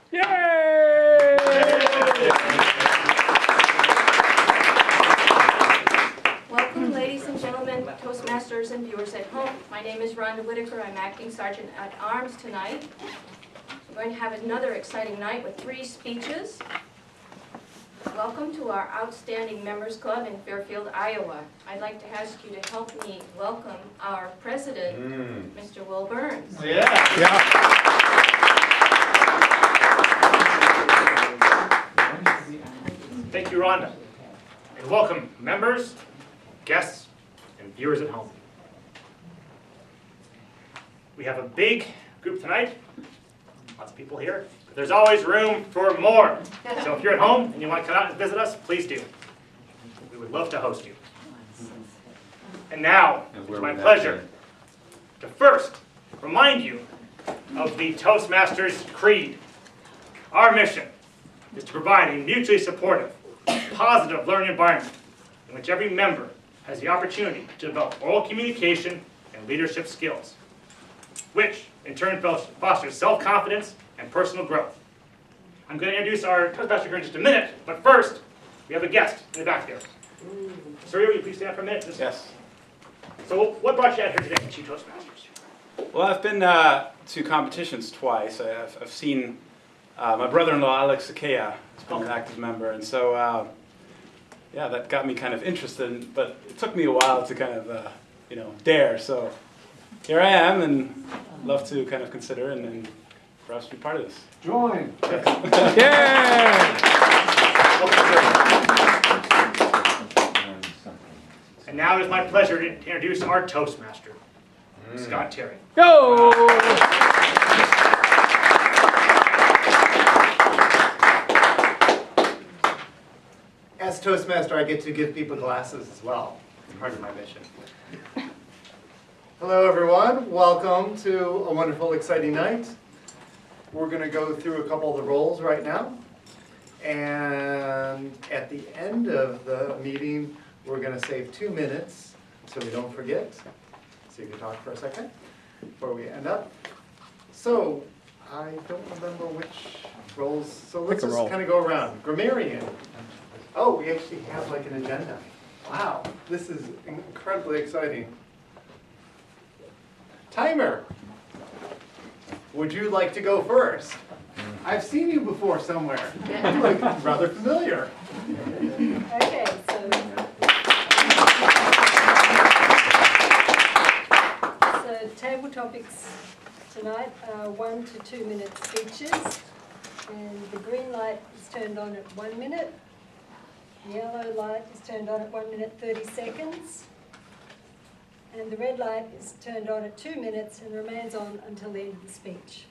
Yay! Welcome, ladies and gentlemen, Toastmasters and viewers at home. My name is Rhonda Whitaker. I'm acting sergeant at arms tonight. We're going to have another exciting night with 3 speeches. Welcome to our outstanding members club in Fairfield, Iowa. I'd like to ask you to help me welcome our president, Mr. Will Burns. Thank you, Rhonda. And welcome members, guests, and viewers at home. We have a big group tonight. Lots of people here. But there's always room for more. So if you're at home and you want to come out and visit us, please do. We would love to host you. And now, it's my pleasure to first remind you of the Toastmasters Creed. Our mission is to provide a mutually supportive, positive learning environment in which every member has the opportunity to develop oral communication and leadership skills, which in turn fosters self-confidence and personal growth. I'm going to introduce our Toastmaster here in just a minute, but first, we have a guest in the back there. Sir, will you please stand for a minute? Yes. So what brought you out here today, Chief Toastmasters? Well, I've been to competitions twice. I've seen my brother-in-law, Alex Sakea, has been an active member, and so yeah, that got me kind of interested, but it took me a while to kind of, dare, so here I am, and love to kind of consider and perhaps be part of this. Join! Yeah! And now it is my pleasure to introduce our Toastmaster, Scott Terry. Go! As Toastmaster, I get to give people glasses as well. It's part of my mission. Hello, everyone. Welcome to a wonderful, exciting night. We're going to go through a couple of the roles right now. And at the end of the meeting, we're going to save 2 minutes so we don't forget. So you can talk for a second before we end up. So I don't remember which roles. So let's just kind of go around. Grammarian. Oh, we actually have like an agenda. Wow, this is incredibly exciting. Timer. Would you like to go first? I've seen you before somewhere. You look rather familiar. Okay, so table topics tonight are 1 to 2 minute speeches, and the green light is turned on at 1 minute. The yellow light is turned on at 1 minute 30 seconds, and the red light is turned on at 2 minutes and remains on until the end of the speech.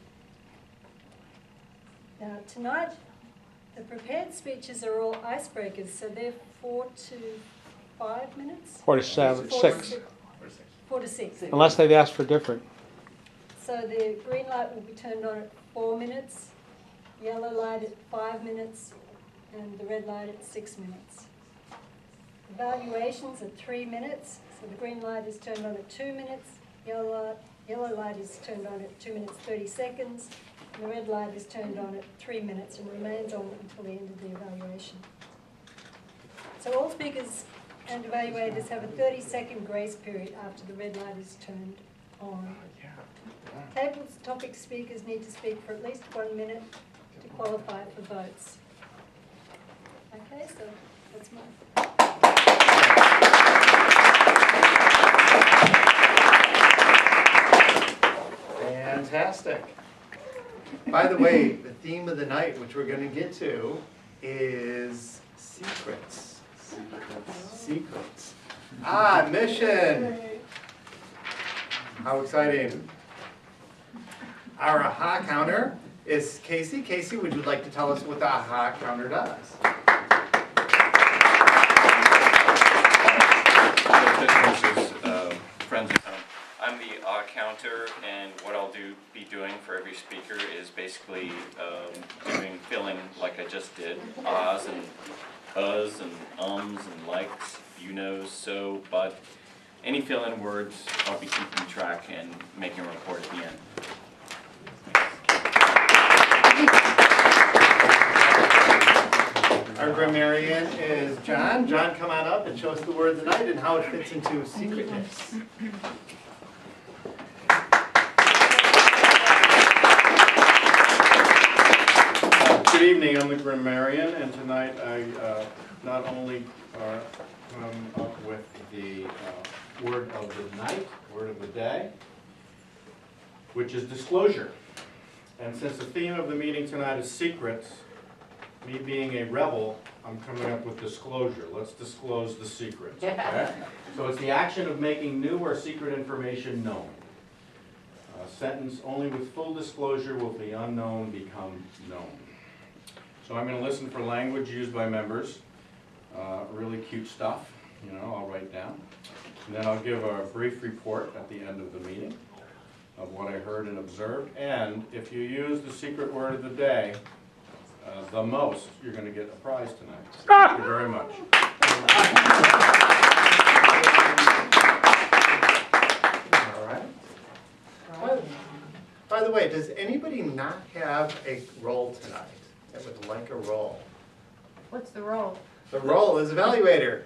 Now tonight, the prepared speeches are all icebreakers, so they're 4 to 5 minutes? 4 to 7, 6. 4 to 6. Unless they've asked for different. So the green light will be turned on at 4 minutes, yellow light at 5 minutes, and the red light at 6 minutes. Evaluations at 3 minutes, so the green light is turned on at 2 minutes, yellow light is turned on at 2 minutes 30 seconds, and the red light is turned on at 3 minutes and remains on until the end of the evaluation. So all speakers and evaluators have a 30-second grace period after the red light is turned on. Table topic speakers need to speak for at least 1 minute to qualify for votes. Okay, so that's mine. Fantastic. By the way, the theme of the night, which we're going to get to, is secrets. Secrets. Ah, mission. How exciting. Our aha counter is Casey. Casey, would you like to tell us what the aha counter does? Friends, I'm the aha counter, and what I'll be doing for every speaker is basically filling like I just did, ahs and uhs and ums and likes, you knows, so, but, any fill-in words, I'll be keeping track and making a report at the end. Our grammarian is John. John, come on up and show us the word of the night and how it fits into secretness. Good evening, I'm the grammarian, and tonight I not only come up with the word of the night, word of the day, which is disclosure. And since the theme of the meeting tonight is secrets, me being a rebel, I'm coming up with disclosure. Let's disclose the secrets, okay? So it's the action of making new or secret information known. A sentence, only with full disclosure will the unknown become known. So I'm going to listen for language used by members, really cute stuff, you know, I'll write down. And then I'll give a brief report at the end of the meeting of what I heard and observed. And if you use the secret word of the day the most, you're going to get a prize tonight. Thank you very much. All right. By the way, does anybody not have a role tonight that would like a role? What's the role? The role is evaluator.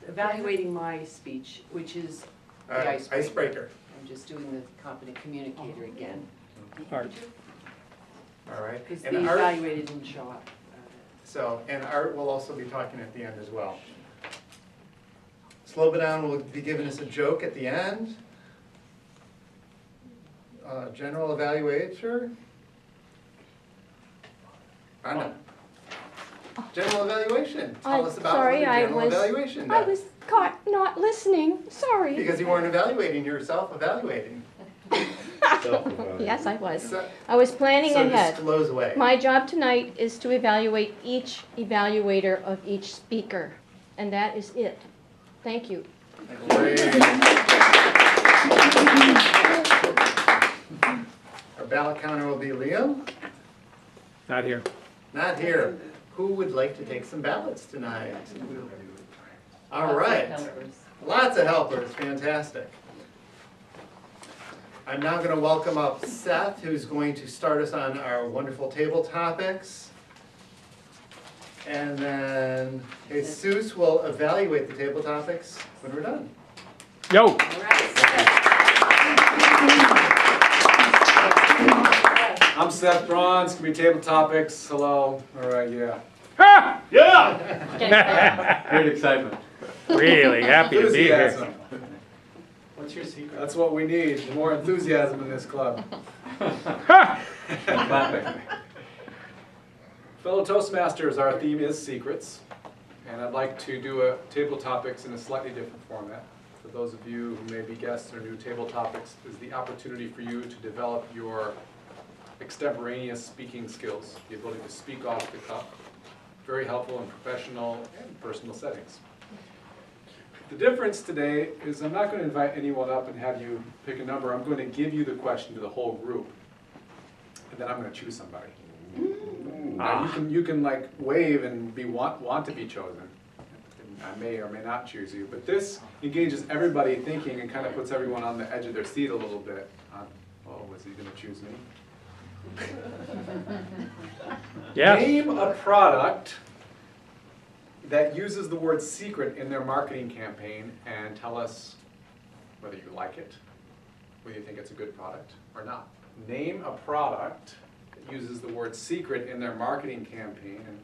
Evaluating my speech, which is the Icebreaker. I'm just doing the competent communicator again. Art. All right. Because And the Art, evaluated didn't show up. and Art will also be talking at the end as well. Slobodan will be giving us a joke at the end. General evaluator. Rhonda. General evaluation. Tell us about sorry, what a I general was- evaluation I does. was caught not listening, sorry. Because you weren't evaluating, you were self-evaluating. Yes, I was. So, I was planning so ahead. disclose away. My job tonight is to evaluate each evaluator of each speaker, and that is it. Thank you. Great. Our ballot counter will be Liam. Not here. Not here. Who would like to take some ballots tonight? All right. Lots of helpers. Fantastic. I'm now going to welcome up Seth, who's going to start us on our wonderful table topics. And then Jesus will evaluate the table topics when we're done. Yo! All right. I'm Seth Braun, it's going to be Table Topics. Hello. All right, yeah. Ha! Yeah! Great excitement. Really happy to be here. Enthusiasm. What's your secret? That's what we need. More enthusiasm in this club. Ha! Clapping. Fellow Toastmasters, our theme is secrets. And I'd like to do a Table Topics in a slightly different format. For those of you who may be guests or new, Table Topics is the opportunity for you to develop your extemporaneous speaking skills, the ability to speak off the cuff. Very helpful in professional and personal settings. The difference today is I'm not going to invite anyone up and have you pick a number. I'm going to give you the question to the whole group, and then I'm going to choose somebody. Now you can like wave and want to be chosen. And I may or may not choose you, but this engages everybody thinking and kind of puts everyone on the edge of their seat a little bit. Oh, was he going to choose me? Yes. Name a product that uses the word secret in their marketing campaign and tell us whether you like it, whether you think it's a good product or not. Name a product that uses the word secret in their marketing campaign and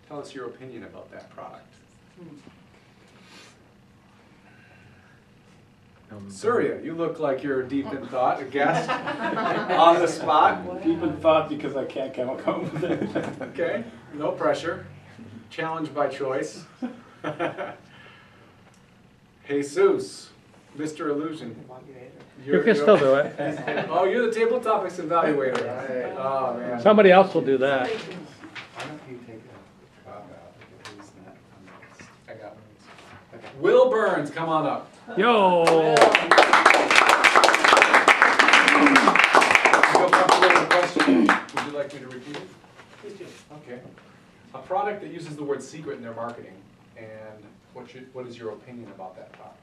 tell us your opinion about that product. Surya, you look like you're deep in thought, a guest on the spot. Deep in thought because I can't come up with it. Okay, no pressure. Challenge by choice. Jesus, Mr. Illusion. You can still do it. Oh, you're the Table Topics evaluator. Right. Oh, man. Somebody else will do that. Why don't you take a bow out? Who's that? I got one. Okay. Will Burns, come on up. Yo! You feel comfortable with the question? Would you like me to repeat it? Please do. Okay. A product that uses the word secret in their marketing, and what is your opinion about that product?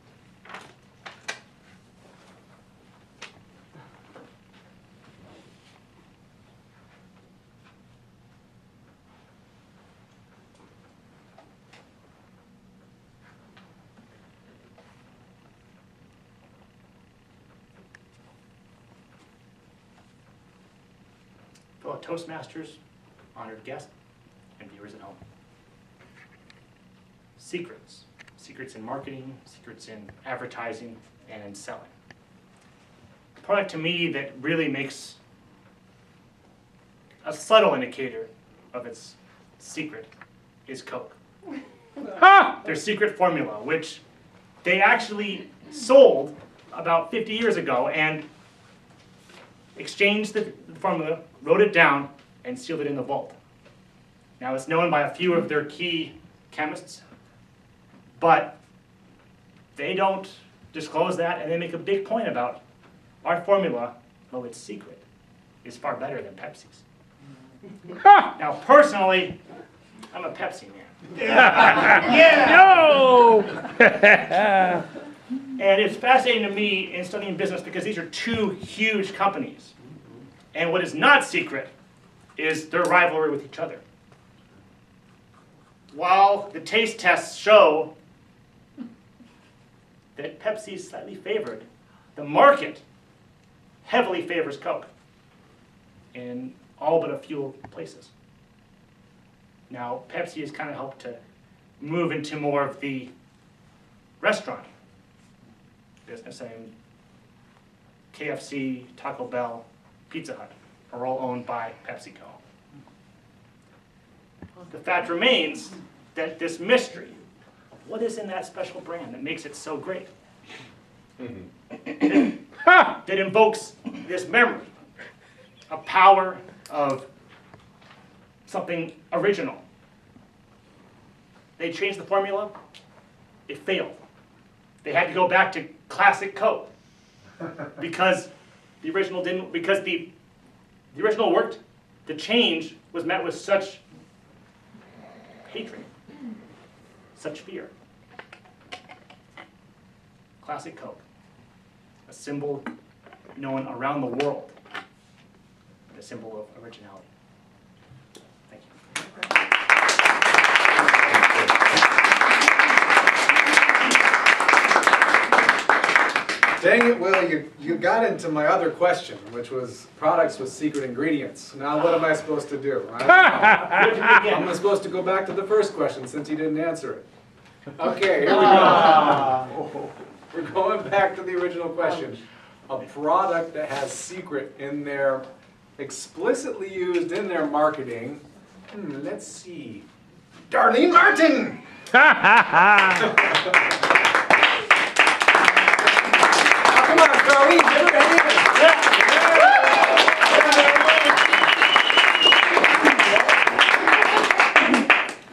Toastmasters, honored guests, and viewers at home. Secrets. Secrets in marketing, secrets in advertising, and in selling. The product to me that really makes a subtle indicator of its secret is Coke. Their secret formula, which they actually sold about 50 years ago and exchanged the formula, wrote it down, and sealed it in the vault. Now it's known by a few of their key chemists, but they don't disclose that, and they make a big point about our formula, though it's secret, is far better than Pepsi's. Now personally, I'm a Pepsi man. No! And it's fascinating to me in studying business because these are two huge companies. And what is not secret is their rivalry with each other. While the taste tests show that Pepsi is slightly favored, the market heavily favors Coke in all but a few places. Now, Pepsi has kind of helped to move into more of the restaurant business, and KFC, Taco Bell, Pizza Hut are all owned by PepsiCo. The fact remains that this mystery of what is in that special brand that makes it so great, that invokes this memory, a power of something original. They changed the formula, it failed. They had to go back to classic Coke because the original didn't, because the original worked, the change was met with such hatred, such fear. Classic Coke, a symbol known around the world, a symbol of originality. Thank you. Dang it, Will, you got into my other question, which was products with secret ingredients. Now what am I supposed to do? I'm supposed to go back to the first question since you didn't answer it. Okay, here we go. We're going back to the original question. A product that has secret in their, explicitly used in their marketing. Let's see. Darlene Martin! Come on, Darlene, give her a hand.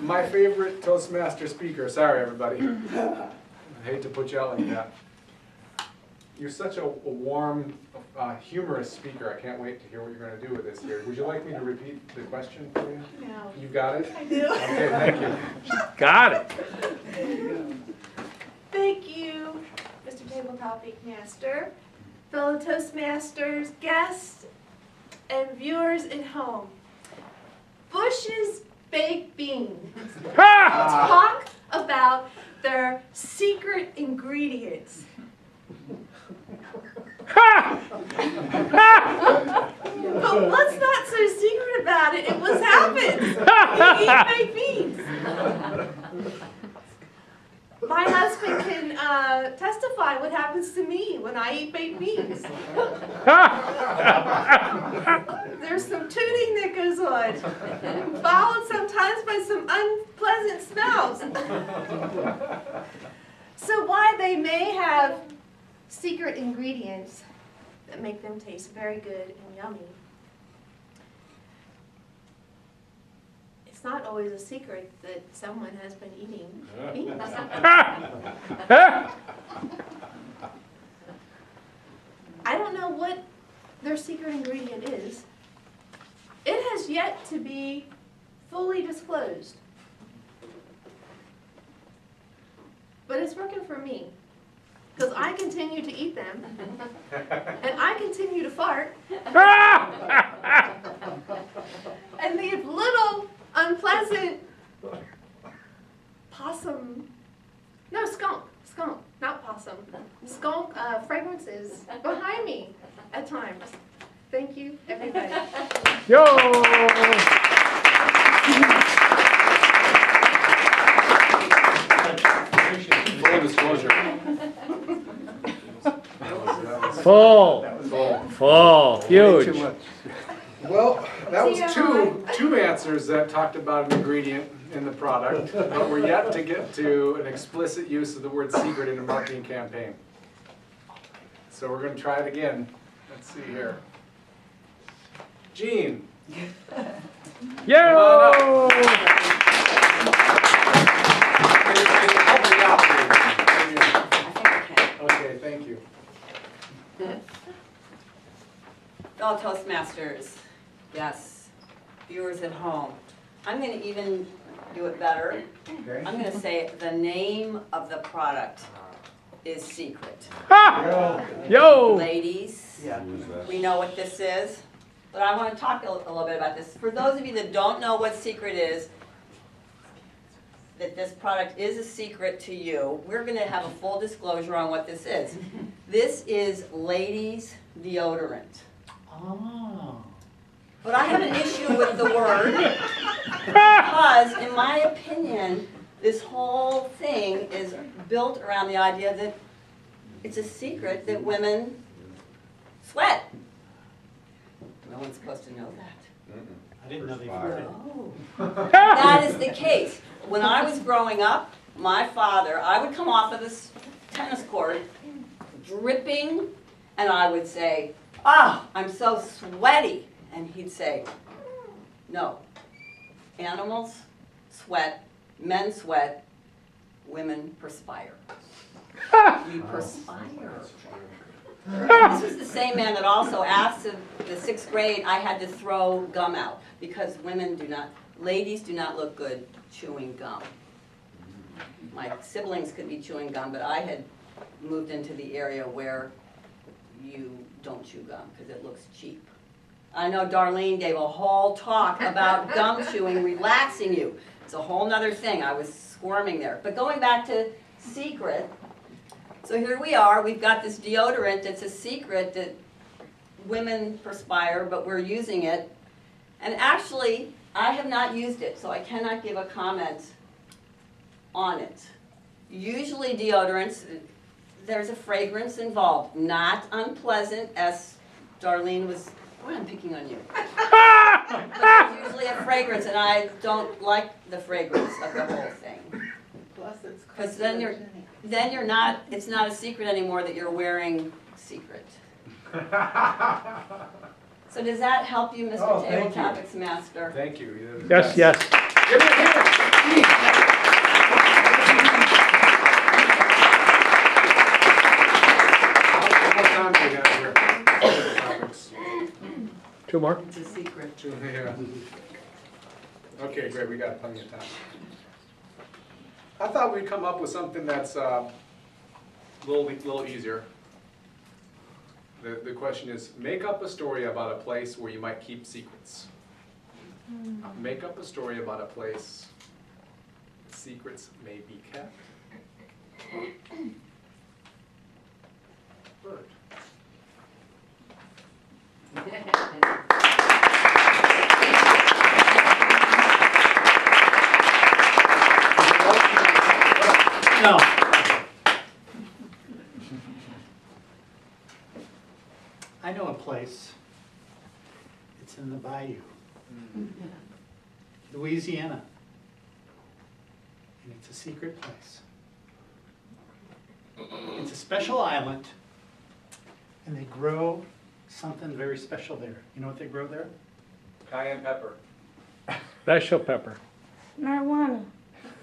My favorite Toastmaster speaker. Sorry, everybody. I hate to put you out like that. You're such a warm, humorous speaker. I can't wait to hear what you're going to do with this here. Would you like me to repeat the question for you? No. You got it? I do. Okay, thank you. Got it. Thank you, Mr. Table Topic Master, fellow Toastmasters, guests, and viewers at home. Bush's Baked Beans. Talk about their secret ingredients. But what's not so secret about it? It was happens. You eat baked beans. My husband can testify what happens to me when I eat baked beans. There's some tooting that goes on, followed sometimes by some unpleasant smells. So while they may have secret ingredients that make them taste very good and yummy, it's not always a secret that someone has been eating beans. I don't know what their secret ingredient is. It has yet to be fully disclosed. But it's working for me, because I continue to eat them, and I continue to fart, and they have little unpleasant skunk, not possum, skunk fragrances behind me at times. Thank you, everybody. Yo! Full disclosure. Full, huge. Well, that was two answers that talked about an ingredient in the product, but we're yet to get to an explicit use of the word secret in a marketing campaign. So we're going to try it again. Let's see here. Gene. Yo! Help me out here. Okay, thank you. Fellow Toastmasters, yes, viewers at home. I'm going to even do it better. Okay. I'm going to say the name of the product is secret. Ha! Yo! Ladies, we know what this is, but I want to talk a little bit about this. For those of you that don't know what secret is, that this product is a secret to you, we're going to have a full disclosure on what this is. This is ladies' deodorant. Oh. But I have an issue with the word because, in my opinion, this whole thing is built around the idea that it's a secret that women sweat. No one's supposed to know that. I didn't know they farted. Oh. That is the case. When I was growing up, my father, I would come off of this tennis court dripping, and I would say, "Ah, I'm so sweaty." And he'd say, "No, animals sweat, men sweat, women perspire." We perspire. This was the same man that also asked in the 6th grade I had to throw gum out because ladies do not look good chewing gum. My siblings could be chewing gum, but I had moved into the area where you don't chew gum because it looks cheap. I know Darlene gave a whole talk about gum chewing relaxing you. It's a whole nother thing. I was squirming there. But going back to secret, so here we are. We've got this deodorant that's a secret that women perspire, but we're using it. And actually, I have not used it, so I cannot give a comment on it. Usually deodorants, there's a fragrance involved. Not unpleasant, as Darlene was... Oh, I'm picking on you. But there's usually a fragrance, and I don't like the fragrance of the whole thing. Because then you're not, it's not a secret anymore that you're wearing secret. So does that help you, Mr. Table Topics Master? Thank you. Yes, yes. Give it here. How much time do we have here? Topics. 2 more. It's a secret. Yeah. Okay, great, we got plenty of time. I thought we'd come up with something that's a little easier. The question is, make up a story about a place where you might keep secrets. Make up a story about a place where secrets may be kept. Bird. No. I know a place. It's in the bayou, Louisiana. And it's a secret place. It's a special island, and they grow something very special there. You know what they grow there? Cayenne pepper. Special pepper. Marijuana.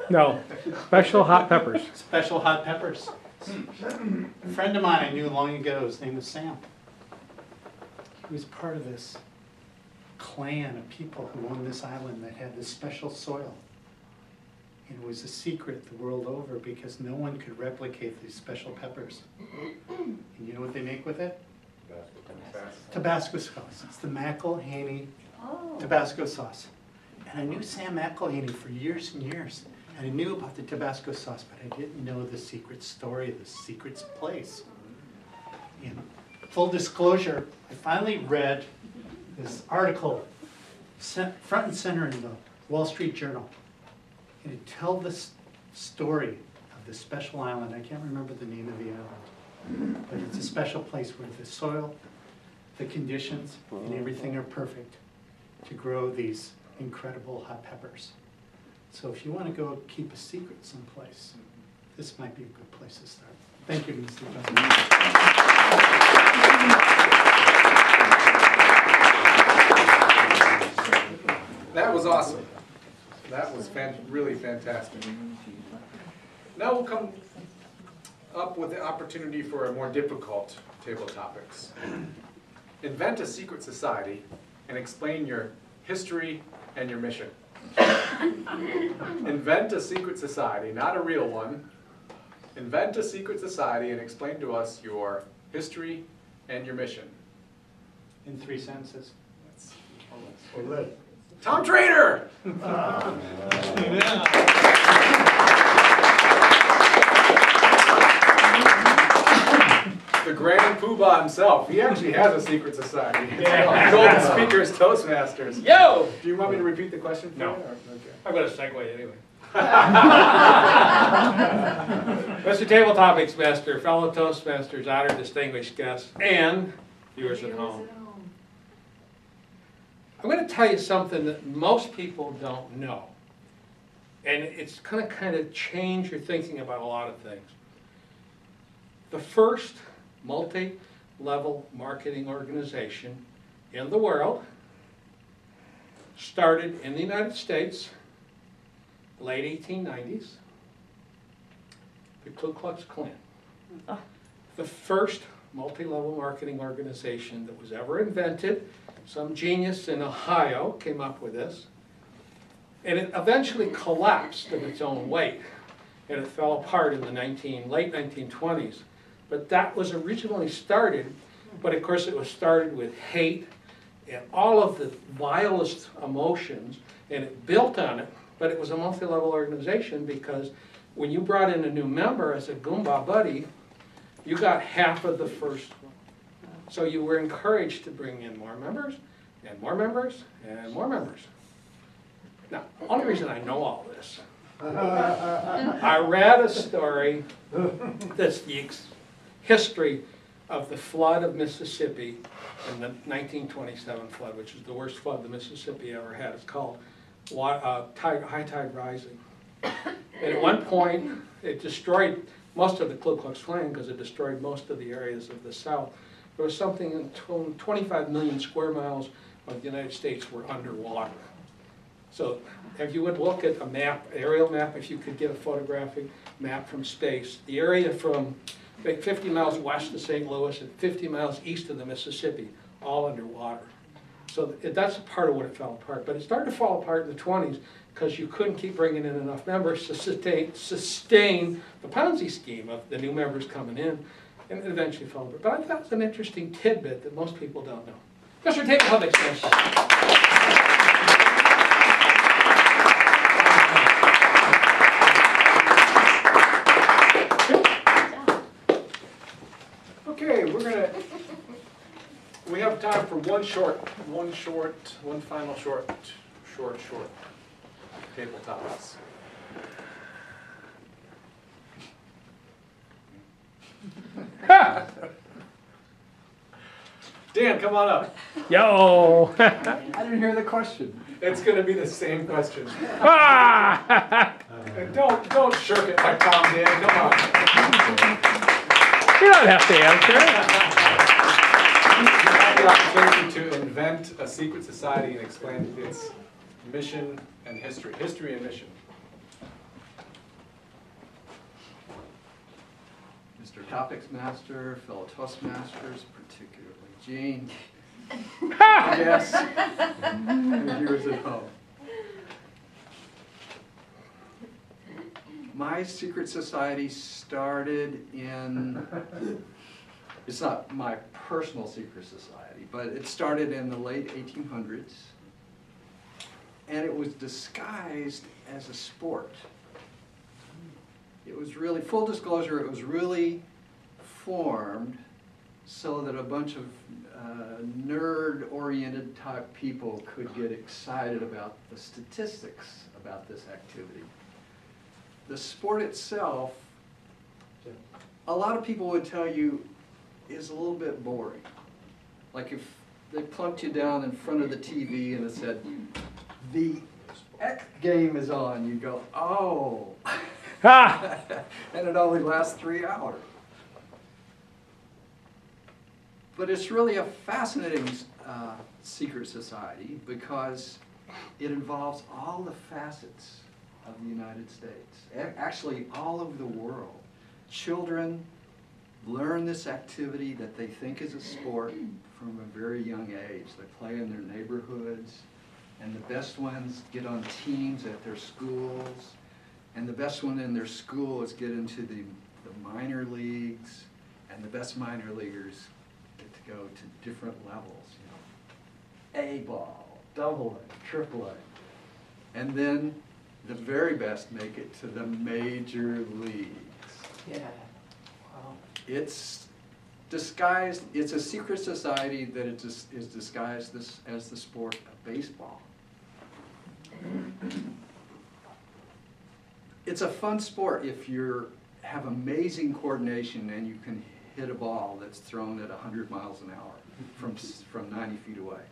No, special hot peppers. Special hot peppers. A friend of mine I knew long ago, his name was Sam. He was part of this clan of people who owned this island that had this special soil. And it was a secret the world over because no one could replicate these special peppers. And you know what they make with it? Tabasco sauce. It's the McElhaney Tabasco sauce. And I knew Sam McElhaney for years and years. And I knew about the Tabasco sauce, but I didn't know the secret story, the secret place. And full disclosure, I finally read this article front and center in the Wall Street Journal. And it tells the story of this special island. I can't remember the name of the island, but it's a special place where the soil, the conditions, and everything are perfect to grow these incredible hot peppers. So if you want to go keep a secret someplace, this might be a good place to start. Thank you, Mr. President. That was awesome. That was really fantastic. Now we'll come up with the opportunity for a more difficult table topics. Invent a secret society and explain your history and your mission. Invent a secret society, not a real one. Invent a secret society and explain to us your history and your mission. In 3 sentences. Or less. Tom Trainer! The Grand Poobah himself. He actually has a secret society. Yeah. Golden Speakers Toastmasters. Yo! Do you want me to repeat the question for No. you? Or- Okay. I'm going to segue anyway. Mr. Table Topics Master, fellow Toastmasters, honored distinguished guests, and viewers at home. I'm going to tell you something that most people don't know. And it's going to kind of change your thinking about a lot of things. The first multi-level marketing organization in the world started in the United States, late 1890s, the Ku Klux Klan. The first multi-level marketing organization that was ever invented. Some genius in Ohio came up with this. And it eventually collapsed of its own weight. And it fell apart in the late 1920s. But that was originally started, but of course it was started with hate and all of the vilest emotions, and it built on it. But it was a multi-level organization because when you brought in a new member as a Goomba buddy, you got half of the first one. So you were encouraged to bring in more members, and more members, and more members. Now, the only reason I know all this, I read a story that's the history of the flood of Mississippi in the 1927 flood, which is the worst flood the Mississippi ever had. It's called high tide rising. And at one point, it destroyed most of the Ku Klux Klan because it destroyed most of the areas of the South. There was something in 25 million square miles of the United States were underwater. So if you would look at a map, aerial map, if you could get a photographic map from space, the area from 50 miles west of St. Louis and 50 miles east of the Mississippi, all underwater. So that's a part of what it fell apart. But it started to fall apart in the 20s because you couldn't keep bringing in enough members to sustain the Ponzi scheme of the new members coming in, and it eventually fell apart. But I thought it was an interesting tidbit that most people don't know. Mr. Table Topics Master. Okay, we have time for one final short table topics. Dan, come on up. Yo! I didn't hear the question. It's going to be the same question. And don't shirk it like Tom did. Come on. You don't have to answer. You have the opportunity to invent a secret society and explain its mission and history. History and mission. Mr. Topics Master, fellow Toastmasters, particularly Jean. Yes. And viewers at home. My secret society started in, it's not my personal secret society, but it started in the late 1800s. And it was disguised as a sport. It was really, full disclosure, it was really formed so that a bunch of nerd-oriented type people could get excited about the statistics about this activity. The sport itself, a lot of people would tell you, is a little bit boring. Like if they plunked you down in front of the TV and it said, the X game is on, you go, oh. And it only lasts 3 hours. But it's really a fascinating secret society because it involves all the facets of the United States, actually all over the world. Children learn this activity that they think is a sport from a very young age. They play in their neighborhoods, and the best ones get on teams at their schools, and the best one in their school is get into the minor leagues, and the best minor leaguers get to go to different levels, you know, A-ball, double A, triple A, and then the very best make it to the major leagues. Yeah. It's disguised, it's a secret society that is disguised as the sport of baseball. It's a fun sport if you have amazing coordination and you can hit a ball that's thrown at 100 miles an hour from 90 feet away.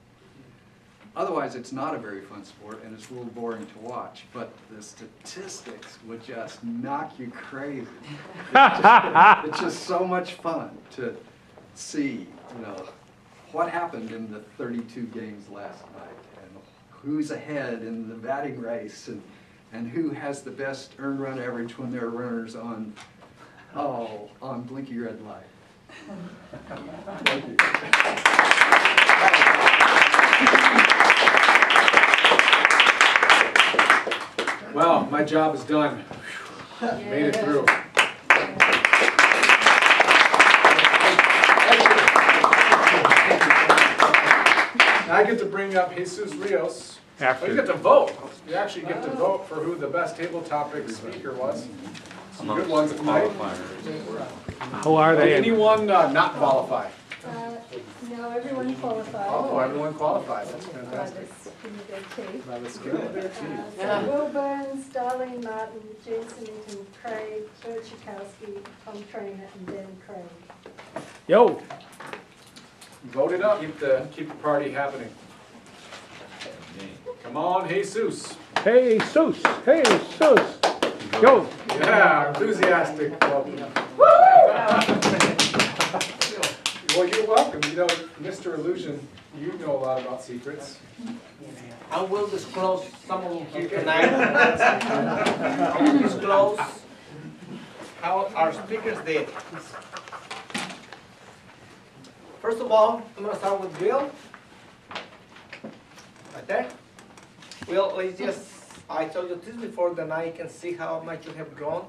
Otherwise, it's not a very fun sport, and it's a little boring to watch, but the statistics would just knock you crazy. It's just so much fun to see, you know, what happened in the 32 games last night, and who's ahead in the batting race, and who has the best earned run average when there are runners on blinky red light. Thank you. Well, my job is done. Made it through. Now I get to bring up Jesus Rios. After. Oh, you get to vote. You actually get to vote for who the best table topic speaker was. Some good ones tonight. How are they? Anyone not qualify? No, everyone qualified. Oh, everyone qualified. That's By fantastic. the skin of their teeth. By the skin of their teeth. So Will Burns, Darlene Martin, Jensen Eaton, Craig, Bert Schukowski, Tom Trainer, and Ben Craig. Yo. Vote it up. Keep the party happening. Come on, Jesus. Hey, Sus. Hey, Sus. Yo. Yeah, enthusiastic. Well, you're welcome. You know, Mr. Illusion, you know a lot about secrets. I will disclose some of them here tonight. I will disclose how our speakers did. First of all, I'm going to start with Will. Right there. Will, let's just, I told you this before, then I can see how much you have grown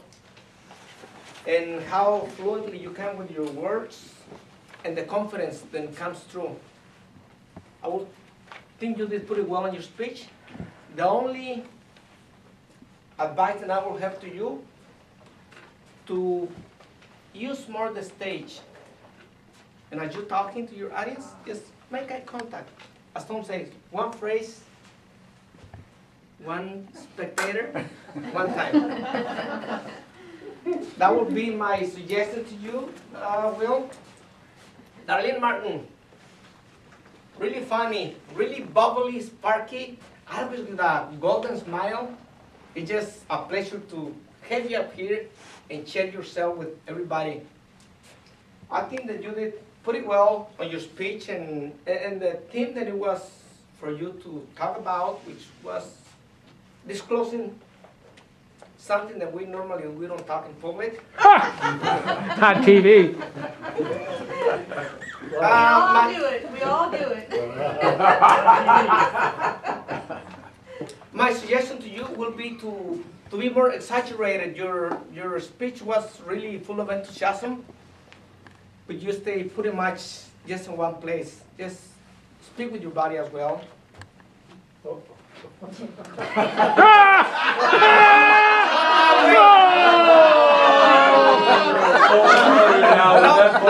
and how fluently you can with your words and the confidence that comes through. I would think you did pretty well in your speech. The only advice that I will have to you, to use more the stage. And as you're talking to your audience, just make eye contact. As Tom says, one phrase, one spectator, one time. That would be my suggestion to you, Will. Darlene Martin, really funny, really bubbly, sparky, always with a golden smile. It's just a pleasure to have you up here and share yourself with everybody. I think that you did pretty well on your speech and the theme that it was for you to talk about, which was disclosing something that we don't talk in public. On TV. We all do it. We all do it. My suggestion to you will be to be more exaggerated. Your speech was really full of enthusiasm, but you stay pretty much just in one place. Just speak with your body as well. I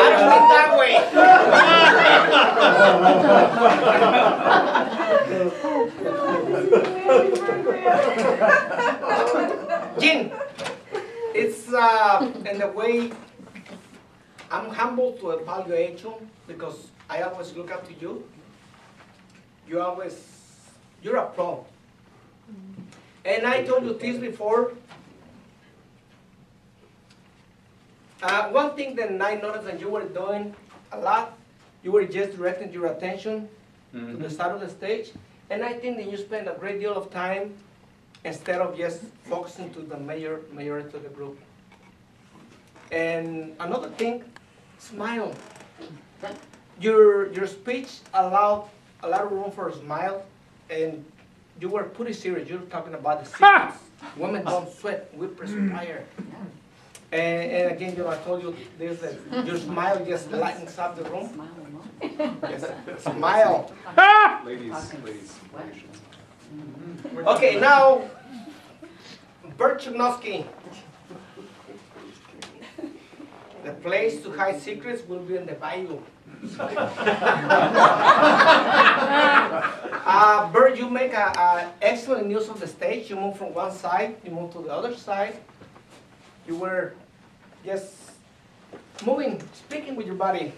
don't mean that way. Jean, it's in a way, I'm humble to evaluate you because I always look up to you. You're a pro. And I told you this before. One thing that I noticed that you were doing a lot, you were just directing your attention to the side of the stage. And I think that you spend a great deal of time instead of just focusing to the majority of the group. And another thing, smile. Your speech allowed a lot of room for a smile, and you were pretty serious. You were talking about the secrets. Women don't sweat, we perspire. And again, I told you this, that your smile just lightens up the room. Yes, smile. Ladies. Okay, now, Bert Chudnovsky. The place to hide secrets will be in the bayou. Bert, you make an excellent use of the stage. You move from one side, you move to the other side. You were just moving, speaking with your body.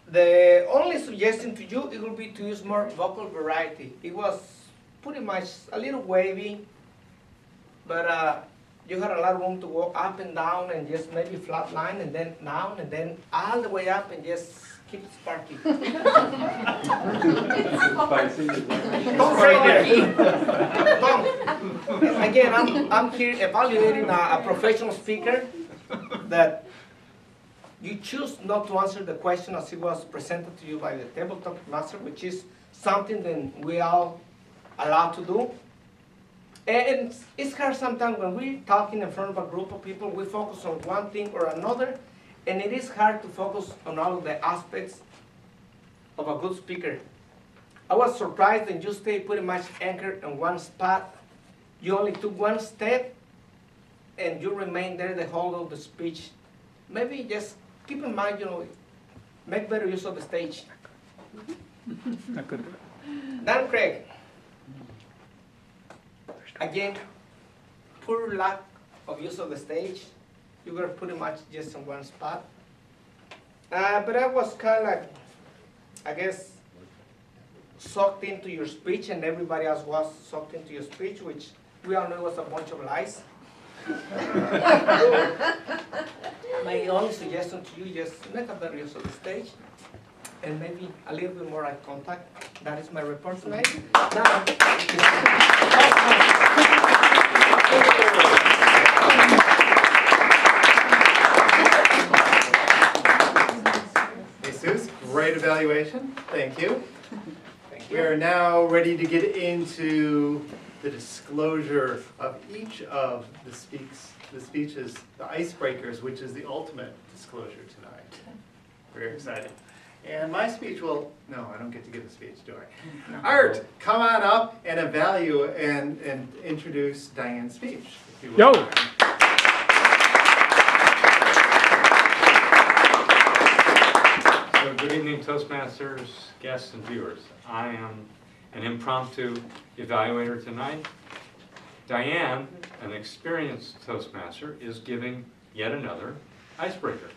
The only suggestion to you, it will be to use more vocal variety. It was pretty much a little wavy, but you had a lot of room to go up and down and just maybe flat line and then down and then all the way up and just keep it sparky. Don't say there. Don't. Again, I'm here evaluating a professional speaker that you choose not to answer the question as it was presented to you by the tabletop master, which is something that we all allowed to do. And it's hard sometimes when we're talking in front of a group of people, we focus on one thing or another, and it is hard to focus on all of the aspects of a good speaker. I was surprised that you stayed pretty much anchored in one spot. You only took one step, and you remained there the whole of the speech. Maybe just keep in mind, make better use of the stage. Dan Craig. Again, poor lack of use of the stage. You were pretty much just in one spot. But I was kind of like, I guess, sucked into your speech, and everybody else was sucked into your speech, which we all know was a bunch of lies. My only suggestion to you is just make a better use of the stage, and maybe a little bit more eye contact. That is my report tonight. Now, Jesus, great evaluation. Thank you. We are now ready to get into the disclosure of each of the speeches, the icebreakers, which is the ultimate disclosure tonight. Very excited. And my speech will, no, I don't get to give a speech, do I? Art, come on up and evaluate and introduce Diane's speech. If you will. Yo! So good evening, Toastmasters, guests, and viewers. I am an impromptu evaluator tonight. Diane, an experienced Toastmaster, is giving yet another icebreaker.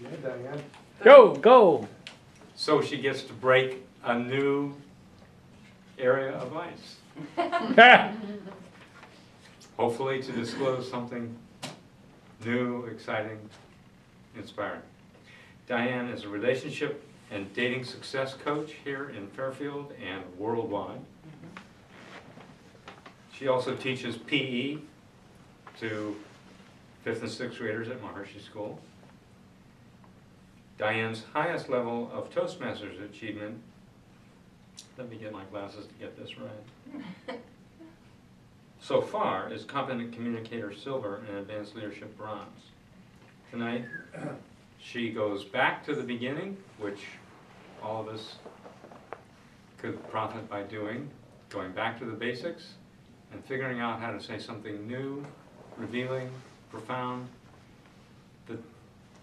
Yeah, Diane. Go! So she gets to break a new area of ice. Hopefully to disclose something new, exciting, inspiring. Diane is a relationship and dating success coach here in Fairfield and worldwide. She also teaches PE to 5th and 6th graders at Maharshi School. Diane's highest level of Toastmasters achievement, let me get my glasses to get this right, so far is Competent Communicator Silver and Advanced Leadership Bronze. Tonight, she goes back to the beginning, which all of us could profit by doing, going back to the basics and figuring out how to say something new, revealing, profound, that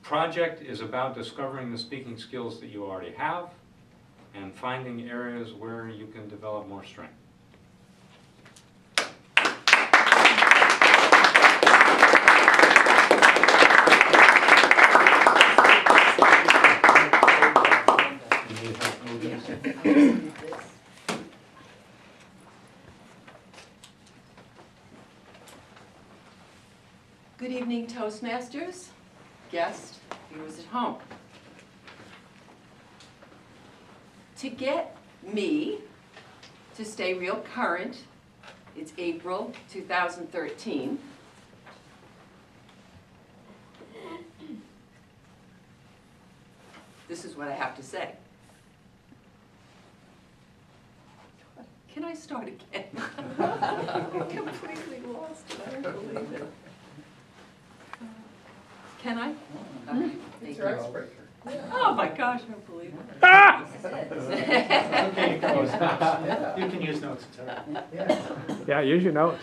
project is about discovering the speaking skills that you already have and finding areas where you can develop more strength. Good evening, Toastmasters, guests, viewers at home. To get me to stay real current, it's April 2013. This is what I have to say. Can I start again? I'm completely lost. I don't believe it. Can I? Okay, thank you. Oh my gosh, I don't believe it. Ah! Okay, you can use notes. You can use notes, it's all right. Yeah, use your notes.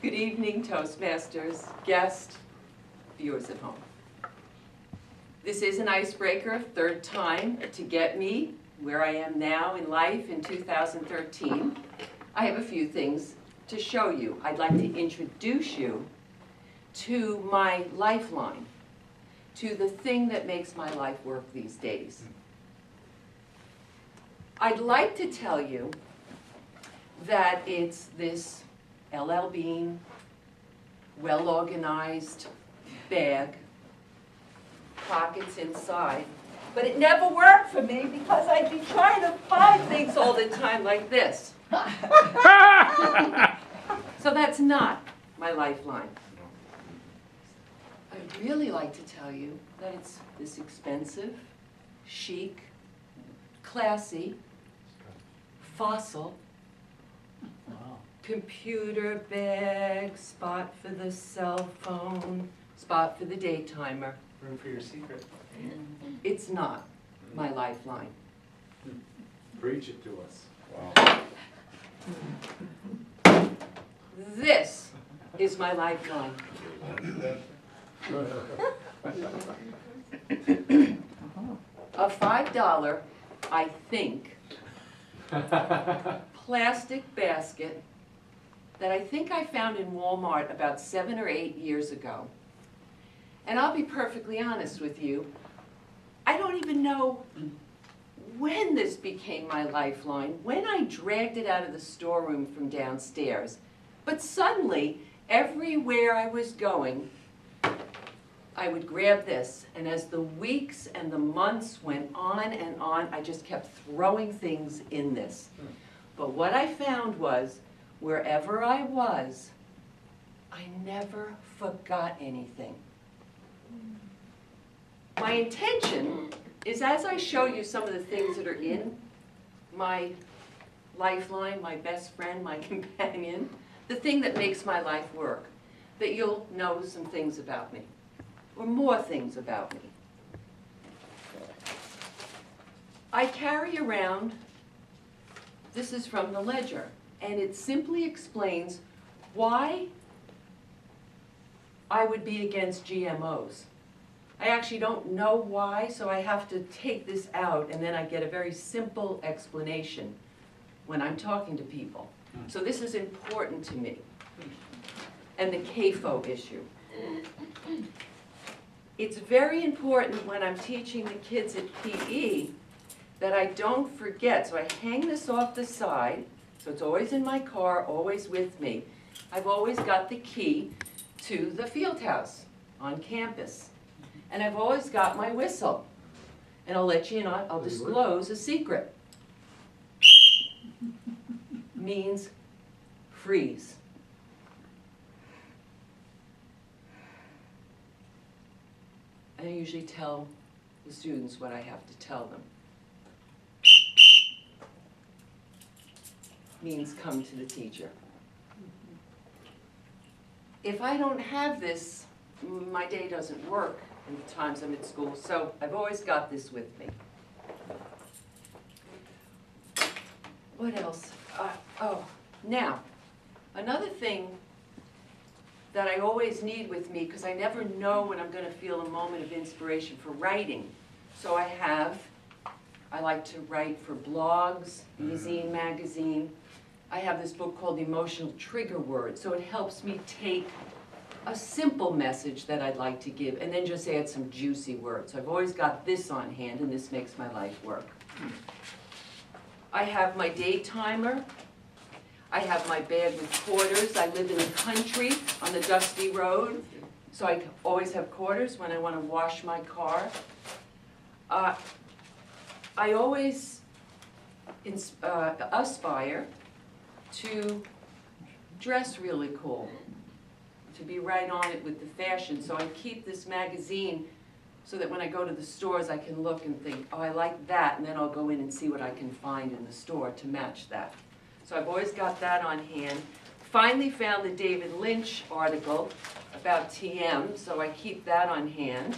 Good evening, Toastmasters, guests, viewers at home. This is an icebreaker, third time to get me where I am now in life in 2013. I have a few things to show you. I'd like to introduce you to my lifeline, to the thing that makes my life work these days. I'd like to tell you that it's this LL Bean, well-organized bag, pockets inside, but it never worked for me because I'd be trying to find things all the time like this. So that's not my lifeline. I'd really like to tell you that it's this expensive, chic, classy, fossil, computer bag, spot for the cell phone, spot for the daytimer. Room for your secret. It's not my lifeline. Preach it to us. Wow. This is my lifeline. A $5, I think, plastic basket that I think I found in Walmart about 7 or 8 years ago. And I'll be perfectly honest with you, I don't even know when this became my lifeline, when I dragged it out of the storeroom from downstairs. But suddenly, everywhere I was going, I would grab this, and as the weeks and the months went on and on, I just kept throwing things in this. But what I found was, wherever I was, I never forgot anything. My intention is, as I show you some of the things that are in my lifeline, my best friend, my companion, the thing that makes my life work, that you'll know some things about me, or more things about me. I carry around, this is from the ledger, and it simply explains why I would be against GMOs. I actually don't know why, so I have to take this out, and then I get a very simple explanation when I'm talking to people. So this is important to me. And the CAFO issue. It's very important when I'm teaching the kids at PE that I don't forget. So I hang this off the side, so it's always in my car, always with me. I've always got the key to the field house on campus. And I've always got my whistle. And I'll let you know, I'll disclose a secret. Means freeze. I usually tell the students what I have to tell them. Means come to the teacher. If I don't have this, my day doesn't work in the times I'm at school, so I've always got this with me. What else? Oh, now, another thing that I always need with me because I never know when I'm going to feel a moment of inspiration for writing. So I like to write for blogs, e-zine, magazine. I have this book called Emotional Trigger Words, so it helps me take a simple message that I'd like to give and then just add some juicy words. So I've always got this on hand, and this makes my life work. I have my day timer. I have my bag with quarters. I live in the country on the dusty road, so I always have quarters when I want to wash my car. I always aspire to dress really cool, to be right on it with the fashion. So I keep this magazine so that when I go to the stores I can look and think, oh, I like that, and then I'll go in and see what I can find in the store to match that. So I've always got that on hand. Finally found the David Lynch article about TM, so I keep that on hand.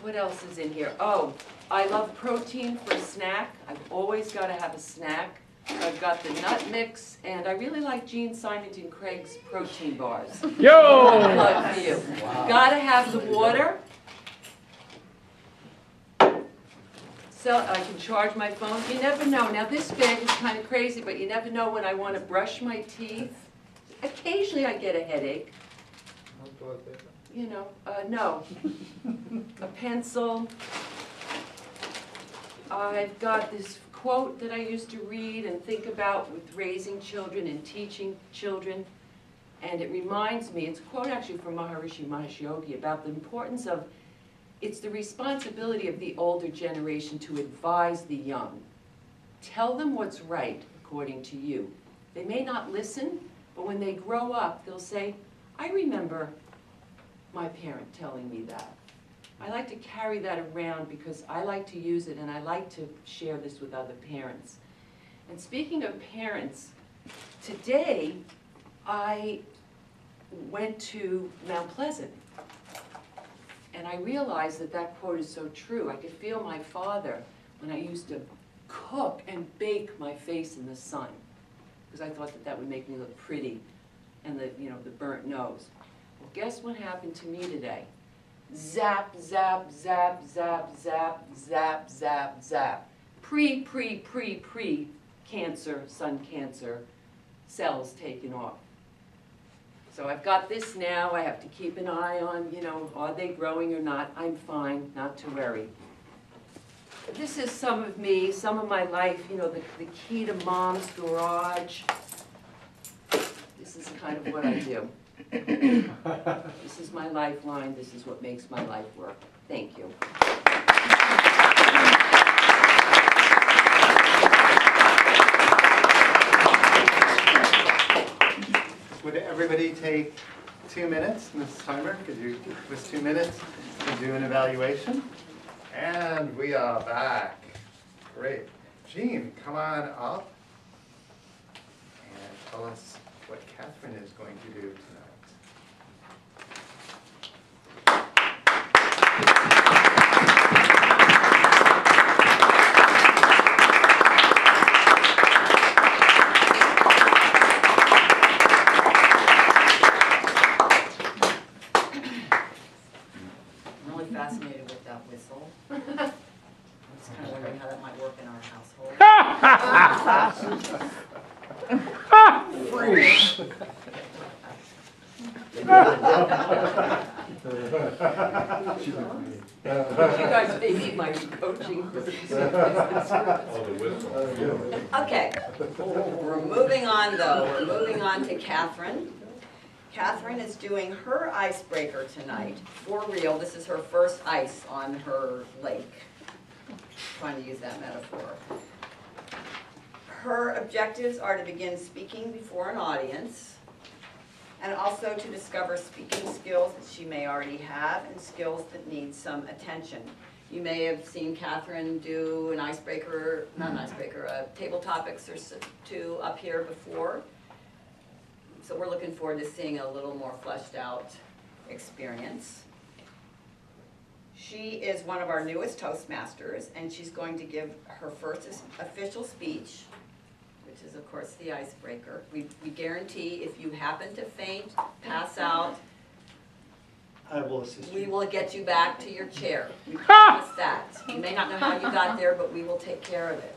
What else is in here? Oh, I love protein for a snack. I've always got to have a snack. I've got the nut mix, and I really like Gene Simonton Craig's protein bars. Yo! Plug for you. Wow. Gotta have the water. So I can charge my phone. You never know. Now this bag is kind of crazy, but you never know when I want to brush my teeth. Occasionally I get a headache. You know, no. A pencil. I've got this quote that I used to read and think about with raising children and teaching children. And it reminds me, it's a quote actually from Maharishi Mahesh Yogi about the importance of, it's the responsibility of the older generation to advise the young. Tell them what's right according to you. They may not listen, but when they grow up, they'll say, I remember my parent telling me that. I like to carry that around because I like to use it and I like to share this with other parents. And speaking of parents, today I went to Mount Pleasant and I realized that that quote is so true. I could feel my father when I used to cook and bake my face in the sun because I thought that that would make me look pretty and the burnt nose. Well, guess what happened to me today? Zap, zap, zap, zap, zap, zap, zap, zap. Pre-cancer, sun cancer cells taken off. So I've got this now. I have to keep an eye on, are they growing or not? I'm fine, not to worry. This is some of me, some of my life, the key to Mom's garage. This is kind of what I do. This is my lifeline. This is what makes my life work. Thank you. Would everybody take 2 minutes, Mrs. Timer? Could you give us 2 minutes to do an evaluation? And we are back. Great. Jean, come on up and tell us what Catherine is going to do tonight. Fascinated with that whistle. I'm just kind of wondering how that might work in our You guys may need my coaching. Okay, we're moving on though. We're moving on to Catherine. Catherine is doing her icebreaker tonight, for real. This is her first ice on her lake. Trying to use that metaphor. Her objectives are to begin speaking before an audience, and also to discover speaking skills that she may already have and skills that need some attention. You may have seen Catherine do an icebreaker, not an icebreaker, a table topics or two up here before. So we're looking forward to seeing a little more fleshed out experience. She is one of our newest Toastmasters, and she's going to give her first official speech, which is of course the icebreaker. We guarantee if you happen to faint, pass out, I will assist we you. will get you back to your chair. We promise that. You may not know how you got there, but we will take care of it.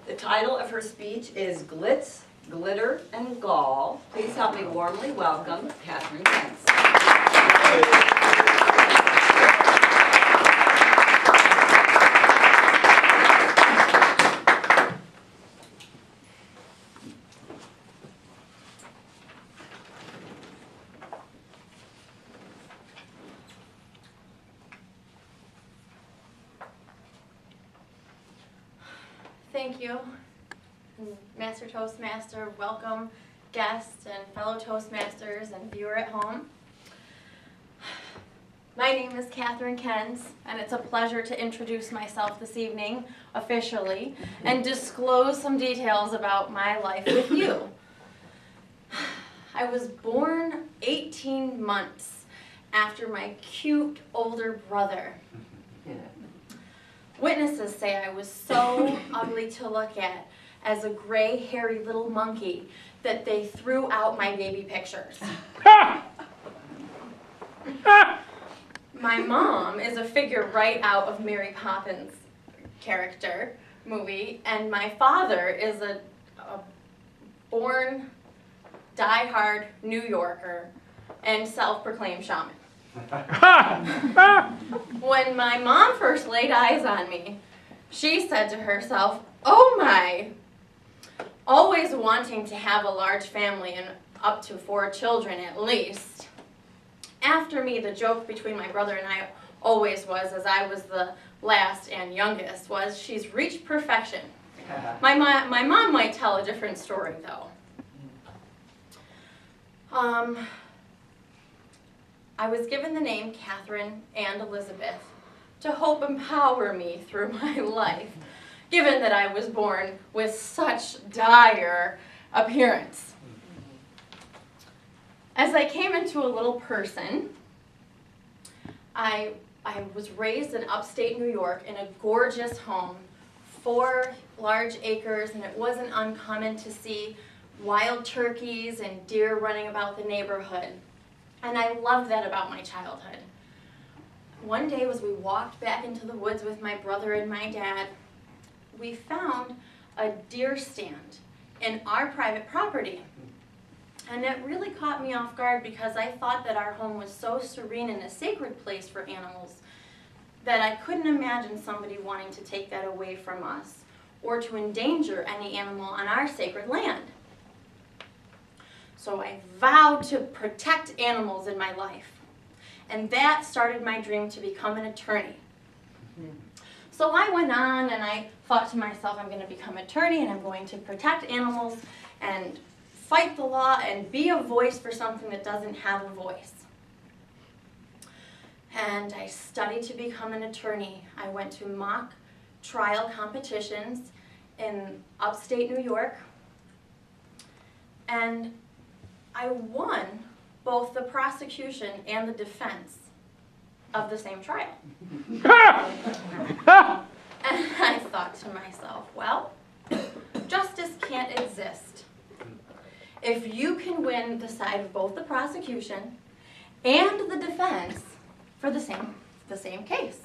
The title of her speech is Glitz, Glitter, and Gall. Please help me warmly welcome Catherine Kentz. Thank you. Master Toastmaster, welcome guests and fellow Toastmasters and viewer at home. My name is Catherine Kentz, and it's a pleasure to introduce myself this evening officially and disclose some details about my life with you. I was born 18 months after my cute older brother. Witnesses say I was so ugly to look at as a gray, hairy little monkey that they threw out my baby pictures. My mom is a figure right out of Mary Poppins character movie, and my father is a born, die-hard New Yorker and self-proclaimed shaman. When my mom first laid eyes on me, she said to herself, "Oh my," always wanting to have a large family and up to 4 children at least. After me, the joke between my brother and I always was, as I was the last and youngest, was she's reached perfection. My mom might tell a different story, though. I was given the name Catherine and Elizabeth to help empower me through my life, given that I was born with such dire appearance. As I came into a little person, I was raised in upstate New York in a gorgeous home, 4 large acres, and it wasn't uncommon to see wild turkeys and deer running about the neighborhood. And I loved that about my childhood. One day as we walked back into the woods with my brother and my dad, we found a deer stand in our private property. And it really caught me off guard because I thought that our home was so serene and a sacred place for animals that I couldn't imagine somebody wanting to take that away from us or to endanger any animal on our sacred land. So I vowed to protect animals in my life. And that started my dream to become an attorney. So I went on and I thought to myself, I'm going to become an attorney and I'm going to protect animals and fight the law and be a voice for something that doesn't have a voice. And I studied to become an attorney. I went to mock trial competitions in upstate New York. And I won both the prosecution and the defense of the same trial. And I thought to myself, well, justice can't exist if you can win the side of both the prosecution and the defense for the same case.